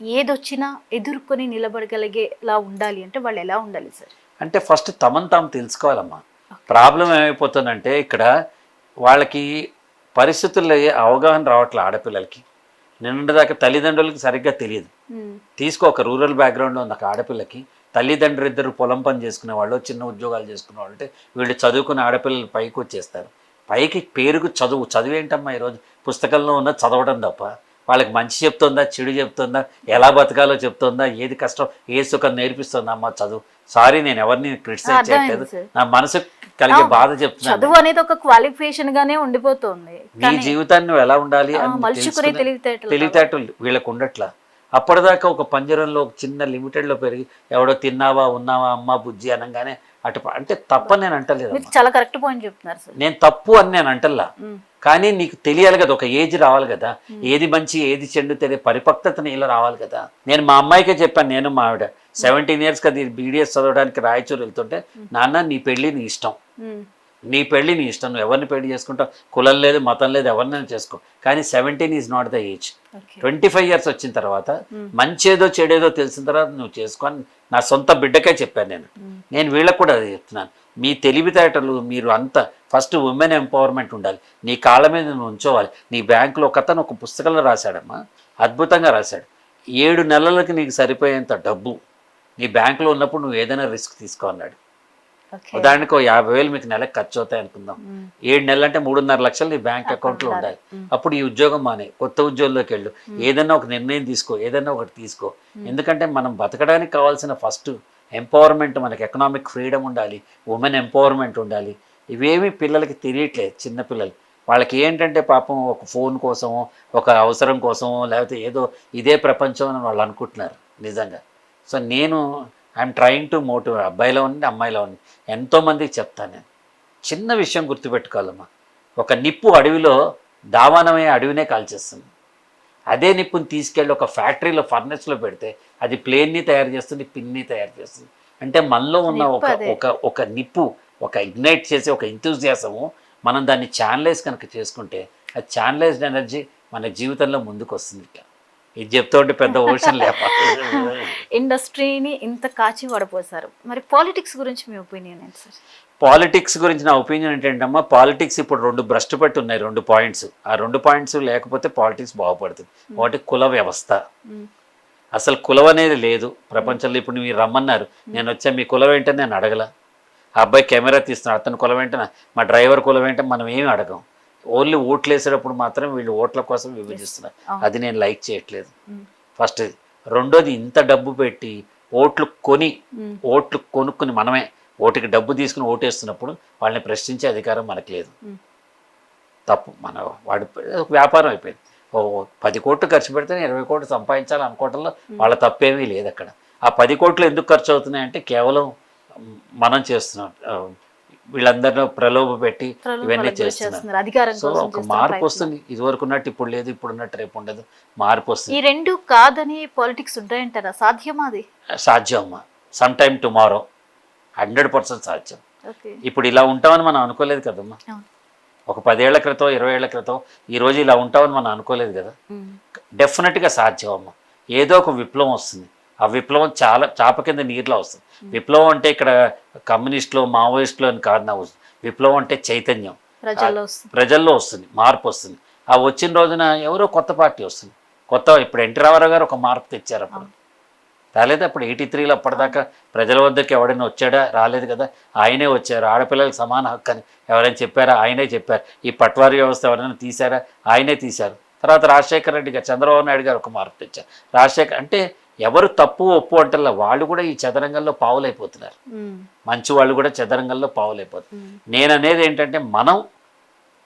ఏదొచ్చినా ఎదుర్కొని నిలబడగలిగేలా ఉండాలి అంటే వాళ్ళు ఎలా ఉండాలి సార్? అంటే ఫస్ట్ తమను తాము తెలుసుకోవాలమ్మా. ప్రాబ్లం ఏమైపోతుందంటే ఇక్కడ వాళ్ళకి పరిస్థితుల్లో అవగాహన రావట్లే. ఆడపిల్లలకి నిన్నదాకా తల్లిదండ్రులకి సరిగ్గా తెలియదు. తీసుకో, ఒక రూరల్ బ్యాక్గ్రౌండ్లో ఉన్న ఒక ఆడపిల్లకి తల్లిదండ్రులు ఇద్దరు పొలం పని చేసుకునే వాళ్ళు, చిన్న ఉద్యోగాలు చేసుకునే వాళ్ళు, అంటే వీళ్ళు చదువుకునే ఆడపిల్లలు పైకి వచ్చేస్తారు. పైకి పేరుకు చదువు ఏంటమ్మా ఈరోజు? పుస్తకంలో ఉన్న చదవడం తప్ప వాళ్ళకి మంచి చెప్తుందా, చెడు చెప్తుందా, ఎలా బతకాలో చెప్తుందా, ఏది కష్టం ఏ సుఖం నేర్పిస్తుందా అమ్మా చదువు? సారీ, నేను ఎవరిని క్రిటిసైజ్ చేయట్లేదు, నా మనసు కలిగే బాధ చెప్తున్నాను. చదువు అనేది ఒక క్వాలిఫికేషన్ గానే ఉండిపోతుంది. నీ జీవితాన్ని నువ్వు ఎలా ఉండాలి తెలివితేటలు వీళ్ళకు ఉండట్లా. అప్పటిదాకా ఒక పంజరంలో ఒక చిన్న లిమిటెడ్లో పెరిగి ఎవడో తిన్నావా, ఉన్నావా, అమ్మ బుజ్జి అనగానే అంటే తప్పని నేను అంటలేదు. మీరు చాలా కరెక్ట్ పాయింట్ చెప్తున్నారు సార్. నేను తప్పు అని నేను అంటల్లా, కానీ నీకు తెలియాలి కదా, ఒక ఏజ్ రావాలి కదా, ఏది మంచి ఏది చెడు తెలియ పరిపక్వత నీలో రావాలి కదా. నేను మా అమ్మాయికే చెప్పాను, నేను మా ఆవిడ 17 years కదా BDS చదవడానికి రాయచూరు వెళ్తుంటే, నాన్న నీ పెళ్ళి నీ ఇష్టం, నీ పెళ్ళి నీ ఇష్టం, నువ్వు ఎవరిని పెళ్లి చేసుకుంటావు, కులం లేదు మతం లేదు, ఎవరినైనా చేసుకో, కానీ 17 is not the age. 25 years వచ్చిన తర్వాత మంచేదో చెడేదో తెలిసిన తర్వాత నువ్వు చేసుకొని నా సొంత బిడ్డకే చెప్పాను నేను వీళ్ళకి కూడా అది చెప్తున్నాను. మీ తెలివితేటలు మీరు అంతా ఫస్ట్ ఉమెన్ ఎంపవర్మెంట్ ఉండాలి, నీ కాళ్ళ మీద నువ్వు ఉంచోవాలి. నీ బ్యాంకులో ఒకతను ఒక పుస్తకంలో రాశాడమ్మా, అద్భుతంగా రాశాడు, 7 నెలలకి నీకు సరిపోయేంత డబ్బు నీ బ్యాంకులో ఉన్నప్పుడు నువ్వు ఏదైనా రిస్క్ తీసుకో అన్నాడు. ఉదాహరణకు 50,000 మీకు నెలకు ఖర్చు అవుతాయి అనుకుందాం, 7 నెలలు అంటే 3.5 లక్షలు నీ బ్యాంక్ అకౌంట్లో ఉండాలి. అప్పుడు ఈ ఉద్యోగం మానే, కొత్త ఉద్యోగంలోకి వెళ్ళు, ఏదైనా ఒక నిర్ణయం తీసుకో, ఏదైనా ఒకటి తీసుకో. ఎందుకంటే మనం బతకడానికి కావాల్సిన ఫస్ట్ ఎంపవర్మెంట్, మనకి ఎకనామిక్ ఫ్రీడమ్ ఉండాలి, ఉమెన్ ఎంపవర్మెంట్ ఉండాలి. ఇవేమీ పిల్లలకి తెలియట్లేదు. చిన్నపిల్లలు వాళ్ళకి ఏంటంటే పాపం ఒక ఫోన్ కోసమో, ఒక అవసరం కోసమో, లేకపోతే ఏదో ఇదే ప్రపంచం అని వాళ్ళు అనుకుంటున్నారు నిజంగా. సో నేను ఐఎమ్ ట్రయింగ్ టు మోటివేట్, అబ్బాయిలో ఉండి అమ్మాయిలో ఉండి ఎంతోమందికి చెప్తాను నేను. చిన్న విషయం గుర్తుపెట్టుకోవాలమ్మా, ఒక నిప్పు అడవిలో దావానమయ్యే అడవినే కాల్చేస్తుంది. అదే నిప్పుని తీసుకెళ్ళి ఒక ఫ్యాక్టరీలో ఫర్నెస్లో పెడితే అది ప్లేన్ని తయారు చేస్తుంది, పిన్ని తయారు చేస్తుంది. అంటే మనలో ఉన్న ఒక నిప్పు, ఒక ఇగ్నైట్ చేసే ఒక ఎంతూజియాసము, మనం దాన్ని ఛానలైజ్ కనుక చేసుకుంటే అది ఛానలైజ్డ్ ఎనర్జీ మన జీవితంలో ముందుకు వస్తుంది. ఇట్లా ఇది చెప్తుంటే పెద్ద ఓషన్ లేప. ఇండస్ట్రీని ఇంత కాచి పడిపోసారు, మరి పాలిటిక్స్ గురించి మీ ఒపీనియన్ ఏంటి సార్? పాలిటిక్స్ గురించి నా ఒపీనియన్ ఏంటంటమ్మా, పాలిటిక్స్ ఇప్పుడు 2 భ్రష్టు పట్టి ఉన్నాయి, 2 పాయింట్స్. ఆ 2 పాయింట్స్ లేకపోతే పాలిటిక్స్ బాగుపడుతుంది. ఒకటి కుల వ్యవస్థ, అసలు కులం అనేది లేదు ప్రపంచంలో. ఇప్పుడు మీరు రమ్మన్నారు, నేను వచ్చా మీ కులం ఏంటని నేను అడగల. ఆ అబ్బాయి కెమెరా తీస్తున్నాడు, అతను కులం ఏంటని, మా డ్రైవర్ కులం ఏంటని మనం ఏమి అడగం. ఓన్లీ ఓట్లు వేసేటప్పుడు మాత్రం వీళ్ళు ఓట్ల కోసం విభజిస్తున్నారు, అది నేను లైక్ చేయట్లేదు. ఫస్ట్. రెండోది, ఇంత డబ్బు పెట్టి ఓట్లు కొనుక్కుని మనమే ఓటుకి డబ్బు తీసుకుని ఓటేస్తున్నప్పుడు వాళ్ళని ప్రశ్నించే అధికారం మనకు లేదు. తప్పు. వాడి వ్యాపారం అయిపోయింది. 10 కోట్లు ఖర్చు పెడితే 20 కోట్లు సంపాదించాలి అనుకోవడంలో వాళ్ళ తప్పేమీ లేదు అక్కడ. ఆ 10 కోట్లు ఎందుకు ఖర్చు అవుతున్నాయంటే కేవలం మనం చేస్తున్నాం, వీళ్ళందరినీ ప్రలోభ పెట్టి ఇవన్నీ చేస్తున్నారు. సో ఒక మార్పు వస్తుంది, ఇదివరకు ఉన్నట్టు ఇప్పుడు లేదు, ఇప్పుడు ఉన్నట్టు రేపు ఉండదు, మార్పు వస్తుంది. ఈ 2 కాదని పాలిటిక్స్ ఉంటాయంటారా? సాధ్యమా? అది సాధ్యం అమ్మా. సమ్ టైమ్ టుమారో 100% సాధ్యం. ఇప్పుడు ఇలా ఉంటామని మనం అనుకోలేదు కదమ్మా. ఒక 10 ఏళ్ల క్రితం, 20 ఏళ్ల క్రితం ఈరోజు ఇలా ఉంటామని మనం అనుకోలేదు కదా. డెఫినెట్గా సాధ్యం అమ్మా. ఏదో ఒక విప్లవం వస్తుంది, ఆ విప్లవం చాలా చాప కింద నీరులో వస్తుంది. విప్లవం అంటే ఇక్కడ కమ్యూనిస్టులు మావోయిస్టులు అని కాదు నా వస్తుంది. విప్లవం అంటే చైతన్యం ప్రజల్లో వస్తుంది, మార్పు వస్తుంది. ఆ వచ్చిన రోజున ఎవరో కొత్త పార్టీ వస్తుంది, ఇప్పుడు ఎన్టీ రామారావు గారు ఒక మార్పు తెచ్చారు. అప్పుడు రాలేదు, అప్పుడు 83లో అప్పటిదాకా ప్రజల వద్దకు ఎవడైనా వచ్చాడా? రాలేదు కదా. ఆయనే వచ్చారు. ఆడపిల్లలకు సమాన హక్కు అని ఎవరైనా చెప్పారా? ఆయనే చెప్పారు. ఈ పట్వారీ వ్యవస్థ ఎవరైనా తీశారా? ఆయనే తీశారు. తర్వాత రాజశేఖర రెడ్డి గారు, చంద్రబాబు నాయుడు గారు ఒక మార్పు తెచ్చారు. రాజశేఖర్ అంటే ఎవరు తప్పు ఒప్పు అంటల్లా, వాళ్ళు కూడా ఈ చదరంగంలో పావులైపోతున్నారు. మంచి వాళ్ళు కూడా చదరంగంలో పావులైపోతున్నారు. నేను అనేది ఏంటంటే, మనం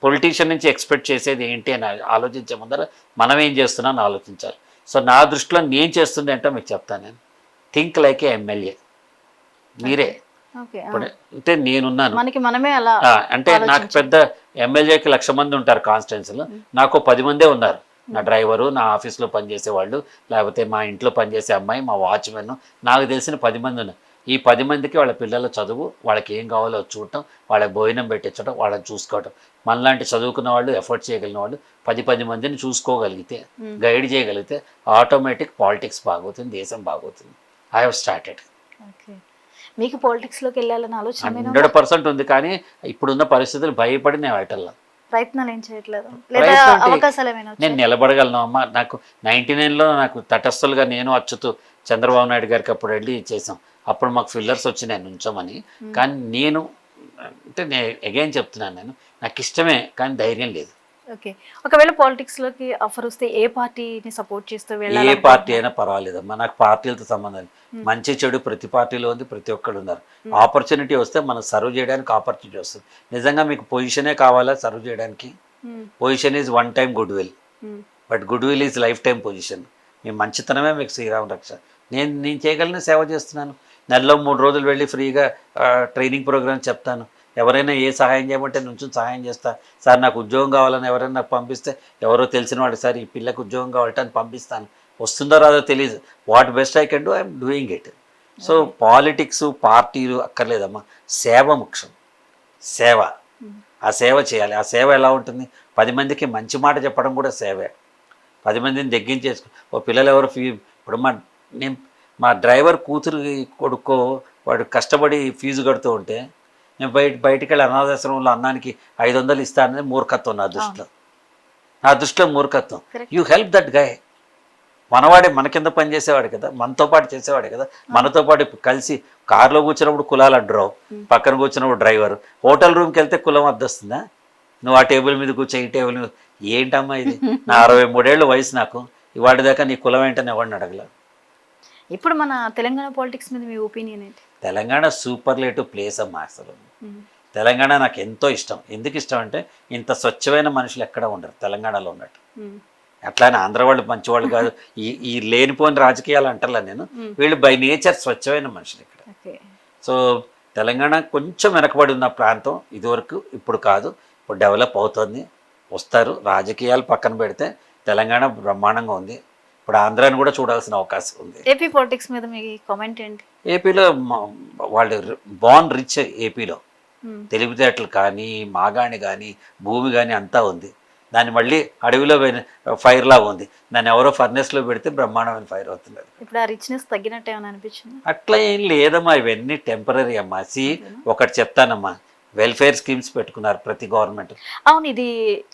పొలిటీషియన్ నుంచి ఎక్స్పెక్ట్ చేసేది ఏంటి అని ఆలోచించే ముందర మనం ఏం చేస్తున్నాం అని ఆలోచించాలి. సో నా దృష్టిలో నేను చేస్తుంది ఏంటో మీకు చెప్తాను. నేను థింక్ లైక్ ఏ ఎమ్మెల్యే. మీరే ఇప్పుడు అంటే నేనున్నాను అంటే నాకు పెద్ద ఎమ్మెల్యేకి 1,00,000 మంది ఉంటారు కాన్స్టిట్యున్సీలో, నాకు 10 మందే ఉన్నారు. నా డ్రైవరు, నా ఆఫీస్లో పనిచేసే వాళ్ళు, లేకపోతే మా ఇంట్లో పనిచేసే అమ్మాయి, మా వాచ్మెన్, నాకు తెలిసిన 10 మంది ఉన్నారు. ఈ 10 మందికి వాళ్ళ పిల్లల చదువు, వాళ్ళకి ఏం కావాలో చూడటం, వాళ్ళకి భోజనం పెట్టించడం, వాళ్ళని చూసుకోవటం. మనలాంటి చదువుకున్న వాళ్ళు, ఎఫర్ట్ చేయగలిగిన వాళ్ళు 10 మందిని చూసుకోగలిగితే, గైడ్ చేయగలిగితే ఆటోమేటిక్ పాలిటిక్స్ బాగోతుంది, దేశం బాగోతుంది. I have started. మీకు పాలిటిక్స్లోకి వెళ్ళాలని ఆలోచన 100% ఉంది, కానీ ఇప్పుడున్న పరిస్థితులు భయపడి నేను వాటల్లా ప్రయత్నం ఏం చేయట్లేదు. నేను నిలబడగలను అమ్మా. నాకు 99లో నాకు తటస్థులుగా నేను అచ్చుతూ చంద్రబాబు నాయుడు గారికి అప్పుడు వెళ్ళి చేసాం. అప్పుడు మాకు ఫిల్లర్స్ వచ్చి నేను ఉంచామని. కానీ నేను అంటే అగైన్ చెప్తున్నాను, నేను నాకు ఇష్టమే కానీ ధైర్యం లేదు. ఓకే, ఒకవేళ పాలిటిక్స్ లోకి ఆఫర్ వస్తే ఏ పార్టీని సపోర్ట్ చేస్తూ వెళ్ళాలి? ఏ పార్టీ అయినా పర్వాలేదమ్మా, నాకు పార్టీలతో సంబంధం. మంచి చెడు ప్రతి పార్టీలో ఉంది, ప్రతి ఒక్కరు ఉన్నారు. ఆపర్చునిటీ వస్తే మనం సర్వ్ చేయడానికి ఆపర్చునిటీ వస్తుంది. నిజంగా మీకు పొజిషనే కావాలా సర్వ్ చేయడానికి? Position is one time good will, but good will is life time position. మీ మంచితనమే మీకు శ్రీరామ రక్ష. నేను చేయగలను, సేవ చేస్తున్నాను. నెలలో 3 రోజులు వెళ్ళి ఫ్రీగా ట్రైనింగ్ ప్రోగ్రామ్ చెప్తాను. ఎవరైనా ఏ సహాయం చేయమంటే నుంచుని సహాయం చేస్తా. సార్ నాకు ఉద్యోగం కావాలని ఎవరైనా నాకు పంపిస్తే, ఎవరో తెలిసిన వాళ్ళు సార్ ఈ పిల్లకి ఉద్యోగం కావాలని పంపిస్తాను. వస్తుందో రాదో తెలియదు. What best I can do I'm doing it. So politics పార్టీలు అక్కర్లేదమ్మా, సేవ ముఖ్యం. సేవ, ఆ సేవ చేయాలి. ఆ సేవ ఎలా ఉంటుంది? 10 మందికి మంచి మాట చెప్పడం కూడా సేవే. 10 మందిని దగ్గరించేసుకో. ఓ పిల్లలు ఎవరు ఇప్పుడు మా డ్రైవర్ కూతురు కొడుకో వాడు కష్టపడి ఫీజు కడుతూ ఉంటే నేను బయటికి వెళ్ళి అనాథాశ్రమంలో అన్నానికి 500 ఇస్తానని మూర్ఖత్వం నా దృష్టిలో మూర్ఖత్వం. You help that guy. మనవాడే మన కింద పని చేసేవాడు కదా, మనతో పాటు చేసేవాడే కదా, మనతో పాటు కలిసి కారులో కూర్చున్నప్పుడు కులాలు అడ్డరావు, పక్కన కూర్చున్నప్పుడు డ్రైవర్. హోటల్ రూమ్కి వెళ్తే కులం అద్దొస్తుందా? నువ్వు ఆ టేబుల్ మీద కూర్చో, ఈ టేబుల్ మీద. ఏంటమ్మా ఇది? నా 63 ఏళ్ళ వయసు నాకు, ఇవాటి దాకా నీ కులం ఏంటని ఎవరిని అడగల. ఇప్పుడు మన తెలంగాణ పాలిటిక్స్ మీద మీ ఒపీనియన్ ఏంటి? తెలంగాణ సూపర్లేటివ్ ప్లేస్ అమ్మా. అసలు తెలంగాణ నాకు ఎంతో ఇష్టం. ఎందుకు ఇష్టం అంటే ఇంత స్వచ్ఛమైన మనుషులు ఎక్కడ ఉండరు తెలంగాణలో ఉన్నట్టు. అట్లా అని ఆంధ్ర వాళ్ళు మంచివాళ్ళు కాదు, ఈ లేనిపోని రాజకీయాలు అంటారా నేను. వీళ్ళు బై నేచర్ స్వచ్ఛమైన మనుషులు ఇక్కడ. సో తెలంగాణ కొంచెం వెనకబడి ఉన్న ప్రాంతం ఇదివరకు, ఇప్పుడు కాదు. ఇప్పుడు డెవలప్ అవుతుంది, వస్తారు. రాజకీయాలు పక్కన పెడితే తెలంగాణ బ్రహ్మాండంగా ఉంది. ఇప్పుడు ఆంధ్రాని కూడా చూడాల్సిన అవకాశం ఉంది. ఏపీ పాలిటిక్స్ మీద మీ కామెంట్ ఏంటి? ఏపీలో వాళ్ళు బాన్ రిచ్. ఏపీలో తెలివితేటలు కానీ, మాగాణి కానీ, భూమి కానీ అంతా ఉంది. దాన్ని మళ్ళీ అడవిలో ఫైర్లా ఉంది. దాన్ని ఎవరో ఫర్నెస్లో పెడితే బ్రహ్మాండమైన ఫైర్ అవుతున్నది. ఇప్పుడు ఆ రిచ్నెస్ తగ్గినట్టు ఏమైనా అనిపించింది? అట్లా ఏం లేదమ్మా, ఇవన్నీ టెంపరీ అమ్మా. ఒకటి చెప్తానమ్మా, వెల్ఫేర్ స్కీమ్స్ పెట్టుకున్నారు ప్రతి గవర్నమెంట్. అవును, ఇది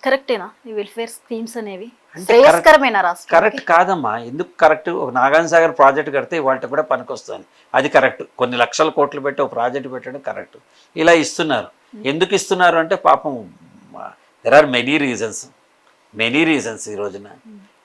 కరెక్టేనా? ఈ వెల్ఫేర్ స్కీమ్స్ అనేవి శ్రేయస్కరమైన రాష్ట్రం? కరెక్ట్ కాదమ్మా. ఎందుకు కరెక్ట్? ఒక నాగార్జున సాగర్ ప్రాజెక్ట్ కడితే వాటి కూడా పనికొస్తుంది, అది కరెక్ట్. కొన్ని లక్షల కోట్లు పెట్టి ఒక ప్రాజెక్ట్ పెట్టడం కరెక్ట్. ఇలా ఇస్తున్నారు. ఎందుకు ఇస్తున్నారు అంటే పాపం దెర్ ఆర్ మెనీ రీజన్స్ ఈ రోజున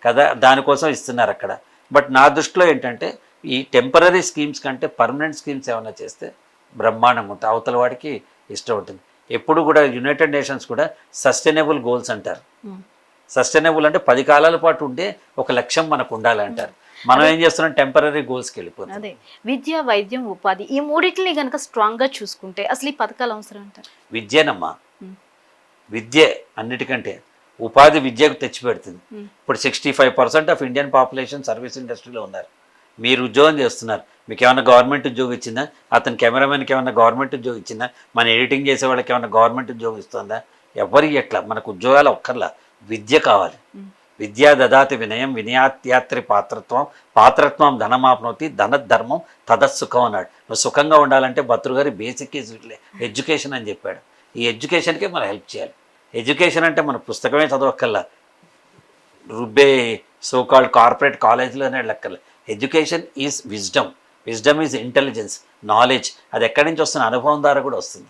కదా, దానికోసం ఇస్తున్నారు అక్కడ. బట్ నా దృష్టిలో ఏంటంటే ఈ టెంపరీ స్కీమ్స్ కంటే పర్మనెంట్ స్కీమ్స్ ఏమైనా చేస్తే బ్రహ్మాండంగా ఉంటుంది, అవతల వాడికి ఇష్టం ఉంటుంది. ఎప్పుడు కూడా యునైటెడ్ నేషన్స్ కూడా సస్టైనబుల్ గోల్స్ అంటారు. సస్టైనబుల్ అంటే 10 కాలాల పాటు ఉండే ఒక లక్ష్యం మనకు ఉండాలంటారు. మనం ఏం చేస్తున్నాం, టెంపరీ గోల్స్కి వెళ్ళిపోతాం. అదే విద్య, వైద్యం, ఉపాధి, ఈ మూడింటిని కనుక స్ట్రాంగ్గా చూసుకుంటే అసలు ఈ పథకాలు అవసరం అంటారు? విద్యనమ్మా, విద్య అన్నిటికంటే. ఉపాధి విద్యకు తెచ్చిపెడుతుంది. ఇప్పుడు 65% ఆఫ్ ఇండియన్ పాపులేషన్ సర్వీస్ ఇండస్ట్రీలో ఉన్నారు. మీరు ఉద్యోగం చేస్తున్నారు, మీకు ఏమైనా గవర్నమెంట్ ఉద్యోగం ఇచ్చిందా? అతని కెమెరామెన్కి ఏమైనా గవర్నమెంట్ ఉద్యోగం ఇచ్చిందా? మన ఎడిటింగ్ చేసే వాళ్ళకి ఏమైనా గవర్నమెంట్ ఉద్యోగం ఇస్తుందా? ఎవరికి ఎట్లా? మనకు ఉద్యోగాలు ఒక్కర్లా, విద్య కావాలి. విద్యా దదాతి వినయం వినయాత్యాత్రి పాత్రత్వం ధనమాప్నోతి ధనధర్మం తదస్సుఖం అన్నాడు. నువ్వు సుఖంగా ఉండాలంటే భర్తృగారి బేసిక్ ఎడ్యుకేషన్ అని చెప్పాడు. ఈ ఎడ్యుకేషన్కే మనం హెల్ప్ చేయాలి. ఎడ్యుకేషన్ అంటే మన పుస్తకమే చదవక్కల్లా, రుబ్బే సోకాల్డ్ కార్పొరేట్ కాలేజీలోనే వెళ్ళక్కర్లే. Education is wisdom is intelligence, knowledge. అది ఎక్కడి నుంచి వస్తుంది? అనుభవం ద్వారా కూడా వస్తుంది.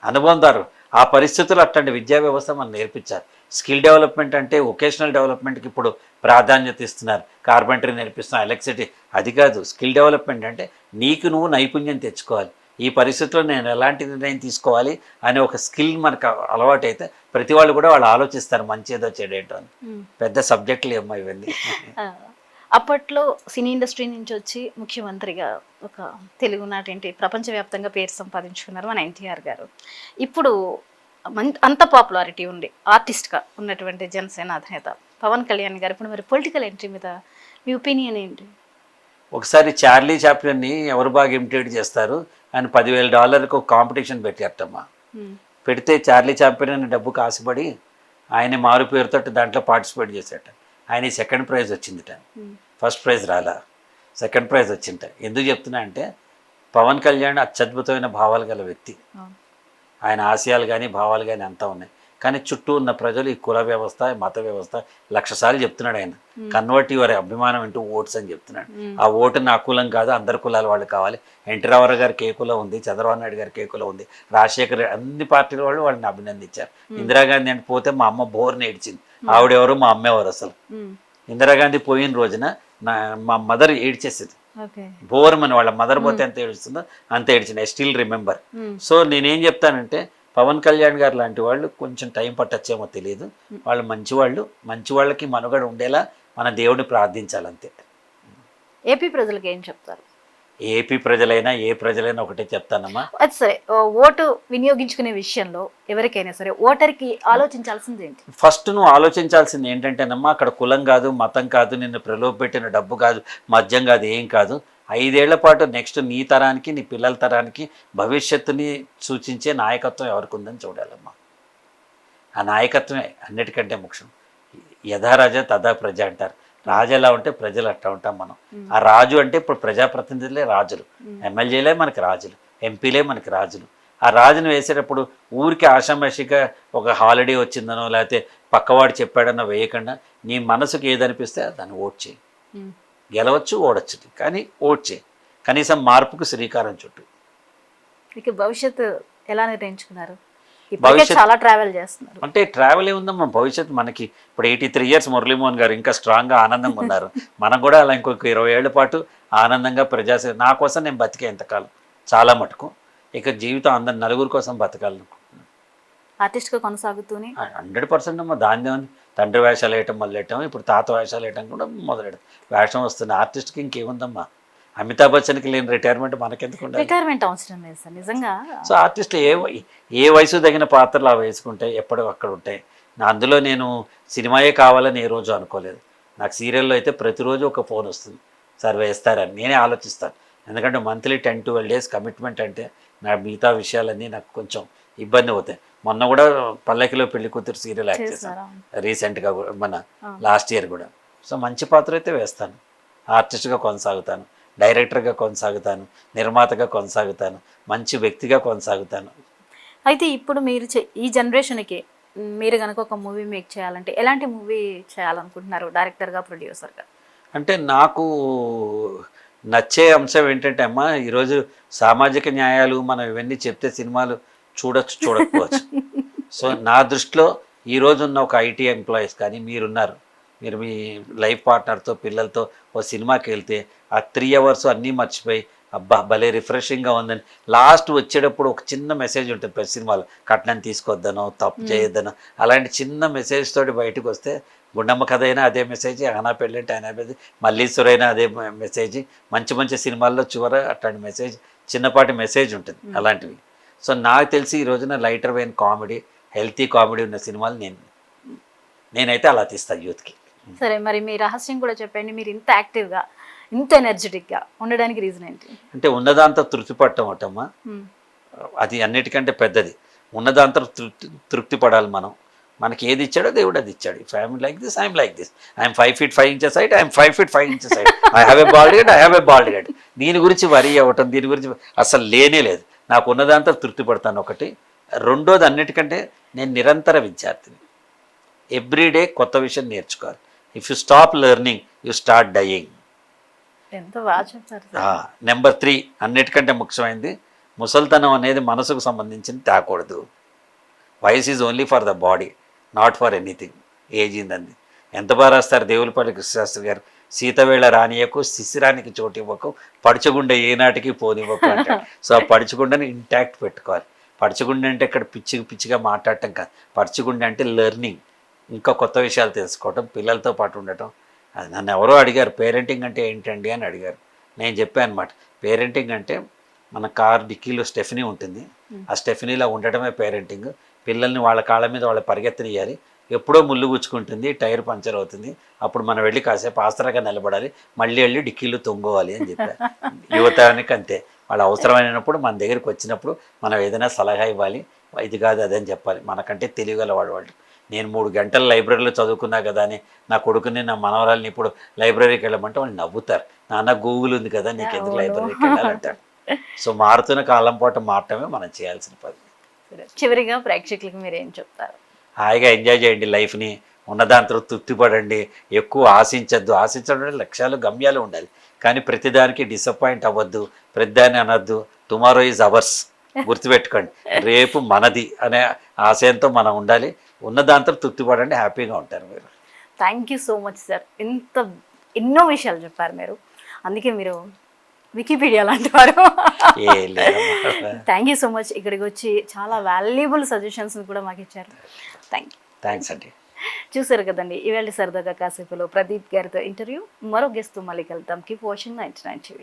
అనుభవం ద్వారా ఆ పరిస్థితులు అట్లాంటి విద్యా వ్యవస్థ మనం నేర్పించాలి. స్కిల్ డెవలప్మెంట్ అంటే వొకేషనల్ డెవలప్మెంట్కి ఇప్పుడు ప్రాధాన్యత ఇస్తున్నారు. కార్పెంటరీ నేర్పిస్తున్నారు, ఎలక్ట్రిసిటీ. అది కాదు స్కిల్ డెవలప్మెంట్ అంటే, నీకు నువ్వు నైపుణ్యం తెచ్చుకోవాలి. ఈ పరిస్థితుల్లో నేను ఎలాంటి నిర్ణయం తీసుకోవాలి అనే ఒక స్కిల్ మనకు అలవాటు అయితే ప్రతి వాళ్ళు కూడా వాళ్ళు ఆలోచిస్తారు మంచిదో చెడేటో అని. పెద్ద సబ్జెక్టులు ఏమో ఇవన్నీ. అప్పట్లో సినీ ఇండస్ట్రీ నుంచి వచ్చి ముఖ్యమంత్రిగా ఒక తెలుగు నాటేంటి ప్రపంచవ్యాప్తంగా పేరు సంపాదించుకున్నారు మన ఎన్టీఆర్ గారు. ఇప్పుడు అంత పాపులారిటీ ఉండి ఆర్టిస్ట్గా ఉన్నటువంటి జనసేన అధినేత పవన్ కళ్యాణ్ గారు ఇప్పుడు మరి పొలిటికల్ ఎంట్రీ మీద మీ ఒపీనియన్ ఏంటి? ఒకసారి చార్లీ చాప్లిన్ని ఎవరు బాగా ఇమిటేట్ చేస్తారు అని $10,000 ఒక కాంపిటీషన్ పెట్టారటమ్మా. పెడితే చార్లీ చాప్లిన్ అని డబ్బుకు ఆశపడి ఆయన మారు పేరుతో దాంట్లో పార్టిసిపేట్ చేశాట. ఆయన సెకండ్ ప్రైజ్ వచ్చిందిట, ఫస్ట్ ప్రైజ్ రాలా, సెకండ్ ప్రైజ్ వచ్చింట. ఎందుకు చెప్తున్నా అంటే పవన్ కళ్యాణ్ అత్యద్భుతమైన భావాలు గల వ్యక్తి. ఆయన ఆశయాలు కానీ భావాలు కానీ అంతా ఉన్నాయి. కానీ చుట్టూ ఉన్న ప్రజలు ఈ కుల వ్యవస్థ, మత వ్యవస్థ 1,00,000 సార్లు చెప్తున్నాడు ఆయన. కన్వర్ట్ యువర్ అభిమానం ఇంటూ ఓట్స్ అని చెప్తున్నాడు. ఆ ఓటు నా కులం కాదు, అందరి కులాల వాళ్ళు కావాలి. ఎన్టీ రామారావు గారికి ఏ కులం ఉంది, చంద్రబాబు నాయుడు గారికి ఏ కులం ఉంది, రాజశేఖర్, అన్ని పార్టీల వాళ్ళు వాళ్ళని అభినందించారు. ఇందిరాగాంధీ అంటే పోతే మా అమ్మ బోర్ని ఏడ్చింది. ఆవిడెవరు? మా అమ్మేవారు. అసలు ఇందిరాగాంధీ పోయిన రోజున మా మదర్ ఏడ్చేసింది. బోర్మని వాళ్ళ మదర్ పోతే ఎంత ఏడుస్తుందో అంత ఏడ్చింది. I still remember. సో నేనేం చెప్తానంటే పవన్ కళ్యాణ్ గారు లాంటి వాళ్ళు కొంచెం టైం పట్టచ్చేమో తెలియదు. వాళ్ళు మంచివాళ్ళు, మంచి వాళ్ళకి మనుగడ ఉండేలా మన దేవుడిని ప్రార్థించాలంతే. ఏపీ ప్రజలకు ఏం చెప్తారు? ఏపీ ప్రజలైనా ఏ ప్రజలైనా ఒకటే చెప్తానమ్మా, అది సరే, ఓటు వినియోగించుకునే విషయంలో ఎవరికైనా సరే ఓటర్కి ఆలోచించాల్సింది ఏంటి? ఫస్ట్ నువ్వు ఆలోచించాల్సింది ఏంటంటేనమ్మా, అక్కడ కులం కాదు, మతం కాదు, నిన్ను ప్రలోభపెట్టిన డబ్బు కాదు, మద్యం కాదు, ఏం కాదు. 5 ఏళ్ల పాటు నెక్స్ట్ నీ తరానికి, నీ పిల్లల తరానికి భవిష్యత్తుని సూచించే నాయకత్వం ఎవరికి ఉందని చూడాలమ్మా. ఆ నాయకత్వమే అన్నిటికంటే ముఖ్యం. యథా రాజా తథా ప్రజ అంటారు. రాజు ఎలా ఉంటే ప్రజలు అట్లా ఉంటాం మనం. ఆ రాజు అంటే ఇప్పుడు ప్రజాప్రతినిధులే రాజులు, ఎమ్మెల్యేలే మనకి రాజులు, ఎంపీలే మనకి రాజులు. ఆ రాజును వేసేటప్పుడు ఊరికి ఆషామాషిగా ఒక హాలిడే వచ్చిందనో లేకపోతే పక్కవాడు చెప్పాడనో వేయకుండా నీ మనసుకు ఏదనిపిస్తే దాన్ని ఓట్ చేయి. గెలవచ్చు, ఓడచ్చు, కానీ ఓట్ చేయి. కనీసం మార్పుకు శ్రీకారం చుట్టూ. ఇక భవిష్యత్తు ఎలా నిర్ణయించుకున్నారు? ఇప్పటికే చాలా ట్రావెల్ చేస్తున్నారు. అంటే ట్రావెల్ ఏముందమ్మా, భవిష్యత్తు మనకి ఇప్పుడు 83 years మురళీమోహన్ గారు ఇంకా స్ట్రాంగ్గా ఆనందంగా ఉన్నారు. మనం కూడా అలా ఇంకొక 20 ఏళ్ల పాటు ఆనందంగా ప్రజాసేవ, నా కోసం నేను బతికే ఎంతకాలం చాలా మటుకు, ఇక జీవితం అందరి నలుగురు కోసం బతకాలనుకుంటున్నాను. ఆర్టిస్ట్గా కొనసాగుతూనే 100% అమ్మా. దాని తండ్రి వేషాలు వేయటం మొదలెట్టాం, ఇప్పుడు తాత వేషాలు వేయటం కూడా మొదలెడతాం. వేషం వస్తుంది. ఆర్టిస్ట్కి ఇంకేముందమ్మా, అమితాబ్ బచ్చన్కి లేని రిటైర్మెంట్ మనకెందుకు ఉండాలి? రిటైర్మెంట్ అవసరం లేదు సార్ నిజంగా. సో ఆర్టిస్టులు ఏ వయసు తగిన పాత్రలు అవి వేసుకుంటే ఎప్పటికీ అక్కడ ఉంటాయి. అందులో నేను సినిమాయే కావాలని ఏ రోజు అనుకోలేదు. నాకు సీరియల్లో అయితే ప్రతిరోజు ఒక ఫోన్ వస్తుంది, సార్ వేస్తారని. నేనే ఆలోచిస్తాను, ఎందుకంటే మంత్లీ 10-12 days కమిట్మెంట్ అంటే నా మిగతా విషయాలన్నీ నాకు కొంచెం ఇబ్బంది అవుతాయి. మొన్న కూడా పల్లకిలో పెళ్లి కూతురు సీరియల్ యాక్ట్ చేశాను రీసెంట్గా, మన లాస్ట్ ఇయర్ కూడా. సో మంచి పాత్ర అయితే వేస్తాను, ఆర్టిస్ట్గా కొనసాగుతాను, డైరెక్టర్గా కొనసాగుతాను, నిర్మాతగా కొనసాగుతాను, మంచి వ్యక్తిగా కొనసాగుతాను. అయితే ఇప్పుడు మీరు ఈ జనరేషన్కి మీరు కనుక ఒక మూవీ మేక్ చేయాలంటే ఎలాంటి మూవీ చేయాలనుకుంటున్నారు డైరెక్టర్గా, ప్రొడ్యూసర్గా? అంటే నాకు నచ్చే అంశం ఏంటంటే అమ్మా, ఈరోజు సామాజిక న్యాయాలు మనం ఇవన్నీ చెప్తే సినిమాలు చూడొచ్చు, చూడకపోవచ్చు. సో నా దృష్టిలో ఈరోజు ఉన్న ఒక ఐటీ ఎంప్లాయీస్ కానీ మీరున్నారు, మీరు మీ లైఫ్ పార్ట్నర్తో పిల్లలతో ఓ సినిమాకి వెళ్తే ఆ 3 hours అన్నీ మర్చిపోయి అబ్బా భలే రిఫ్రెషింగ్గా ఉందని లాస్ట్ వచ్చేటప్పుడు ఒక చిన్న మెసేజ్ ఉంటుంది ప్రతి సినిమాలో, కట్నం తీసుకొద్దనో తప్పు చేయొద్దనో, అలాంటి చిన్న మెసేజ్ తోటి బయటకు వస్తే, గుండమ్మ కథ అయినా అదే మెసేజ్, అనా పెళ్ళంటే ఆయన మెసేజ్, మల్లీశ్వర్ అయినా అదే మెసేజ్, మంచి మంచి సినిమాల్లో చివర అట్లాంటి మెసేజ్, చిన్నపాటి మెసేజ్ ఉంటుంది అలాంటివి. సో నాకు తెలిసి ఈ రోజున lighter vein comedy, healthy comedy ఉన్న సినిమాలు నేనైతే అలా తీస్తాను యూత్కి. సరే, మరి మీ రహస్యం కూడా చెప్పండి. మీరు ఇంత యాక్టివ్గా, ఇంత ఎనర్జెటిక్గా ఉండడానికి రీజన్ ఏంటి? అంటే ఉన్నదాంతో తృప్తి పడటం ఒకటమ్మా, అది అన్నిటికంటే పెద్దది. ఉన్నదాంతో తృప్తి పడాలి మనం. మనకి ఏది ఇచ్చాడో దేవుడు అది ఇచ్చాడు. If I'm like this, I'm like this. I'm 5 feet 5 inches height, I'm 5 feet 5 inches హైట్. I have a bald head, I have a bald head. దీని గురించి వరి అవ్వటం, దీని గురించి అసలు లేనే లేదు. నాకు ఉన్నదాంతో తృప్తి పడతాను ఒకటి. రెండోది, అన్నిటికంటే నేను నిరంతర విద్యార్థిని. ఎవ్రీడే కొత్త విషయం నేర్చుకోవాలి. If you stop learning you start dying. ఎంత బాగా చెప్పారు. నెంబర్ 3 అన్నిటికంటే ముఖ్యమైనది, ముసల్తనం అనేది మనసుకు సంబంధించింది తేకూడదు. వయస్ is only for the body, not for anything. Age ఇందంది. ఎంత బాగా రాస్తారు దేవులపల్లి కృష్ణశాస్త్రి గారు, సీతవేళ రానియకు, శిశిరానికి చోటు ఇవ్వకు, పడుచుగుండె ఏనాటికి పోనివ్వకు అంటాడు. సో ఆ పడుచుగుండెని ఇంటాక్ట్ పెట్టుకోవాలి. పడుచుగుండె అంటే ఇక్కడ పిచ్చిగా మాట్లాడటం కాదు. పడుచుగుండె అంటే లెర్నింగ్, ఇంకా కొత్త విషయాలు తెలుసుకోవటం, పిల్లలతో పాటు ఉండటం. అది నన్ను ఎవరో అడిగారు, పేరెంటింగ్ అంటే ఏంటండి అని అడిగారు. నేను చెప్పాను అనమాట, పేరెంటింగ్ అంటే మన కార్ డిక్కీలో స్టెఫినీ ఉంటుంది, ఆ స్టెఫినీలో ఉండటమే పేరెంటింగ్. పిల్లల్ని వాళ్ళ కాళ్ళ మీద వాళ్ళు పరిగెత్తనియాలి. ఎప్పుడో ముళ్ళు గుచ్చుకుంటుంది, టైర్ పంచర్ అవుతుంది, అప్పుడు మనం వెళ్ళి కాసేపు ఆసరాగా నిలబడాలి, మళ్ళీ వెళ్ళి డిక్కీలు తొంగోవాలి అని చెప్పారు. యువతానికి అంతే, వాళ్ళు అవసరమైనప్పుడు మన దగ్గరికి వచ్చినప్పుడు మనం ఏదైనా సలహా ఇవ్వాలి, ఇది కాదు అదని చెప్పాలి. మనకంటే తెలియగల వాళ్ళు. నేను 3 గంటలు లైబ్రరీలో చదువుకున్నా కదా అని నా కొడుకుని, నా మనవరాలని ఇప్పుడు లైబ్రరీకి వెళ్ళమంటే వాళ్ళు నవ్వుతారు. నాన్న గూగుల్ ఉంది కదా, నీకు ఎందుకు లైబ్రరీకి వెళ్ళాలంటాడు. సో మారుతున్న కాలం పాటు మారటమే మనం చేయాల్సిన పని. చివరిగా ప్రేక్షకులకు మీరు ఏం చెప్తారు? హాయిగా ఎంజాయ్ చేయండి లైఫ్ని, ఉన్నదాంతో తృప్తిపడండి, ఎక్కువ ఆశించద్దు. ఆశించడం లక్ష్యాలు గమ్యాలు ఉండాలి, కానీ ప్రతిదానికి డిసప్పాయింట్ అవ్వద్దు, ప్రతిదాన్ని అనద్దు. టుమారో ఈజ్ అవర్స్, గుర్తుపెట్టుకోండి, రేపు మనది అనే ఆశయంతో మనం ఉండాలి. ఉన్నదాంతో తృప్తిపడండి, హ్యాపీగా ఉంటారు మీరు. Thank you so much sir, ఎన్నో విషయాలు చెప్పారు మీరు, అందుకే మీరు వికీపీడియా లాంటి వారు. Thank you so much. ఇక్కడికి వచ్చి చాలా వాల్యుబుల్ సజెషన్స్ కూడా మాకు ఇచ్చారు. థ్యాంక్స్ అండి. చూసారు కదండి ఇవాళ సరదాగా కాసేపులో ప్రదీప్ గారితో ఇంటర్వ్యూ. మరో గెస్ట్తో మళ్ళీ కలుద్దాం. Keep watching 99 TV.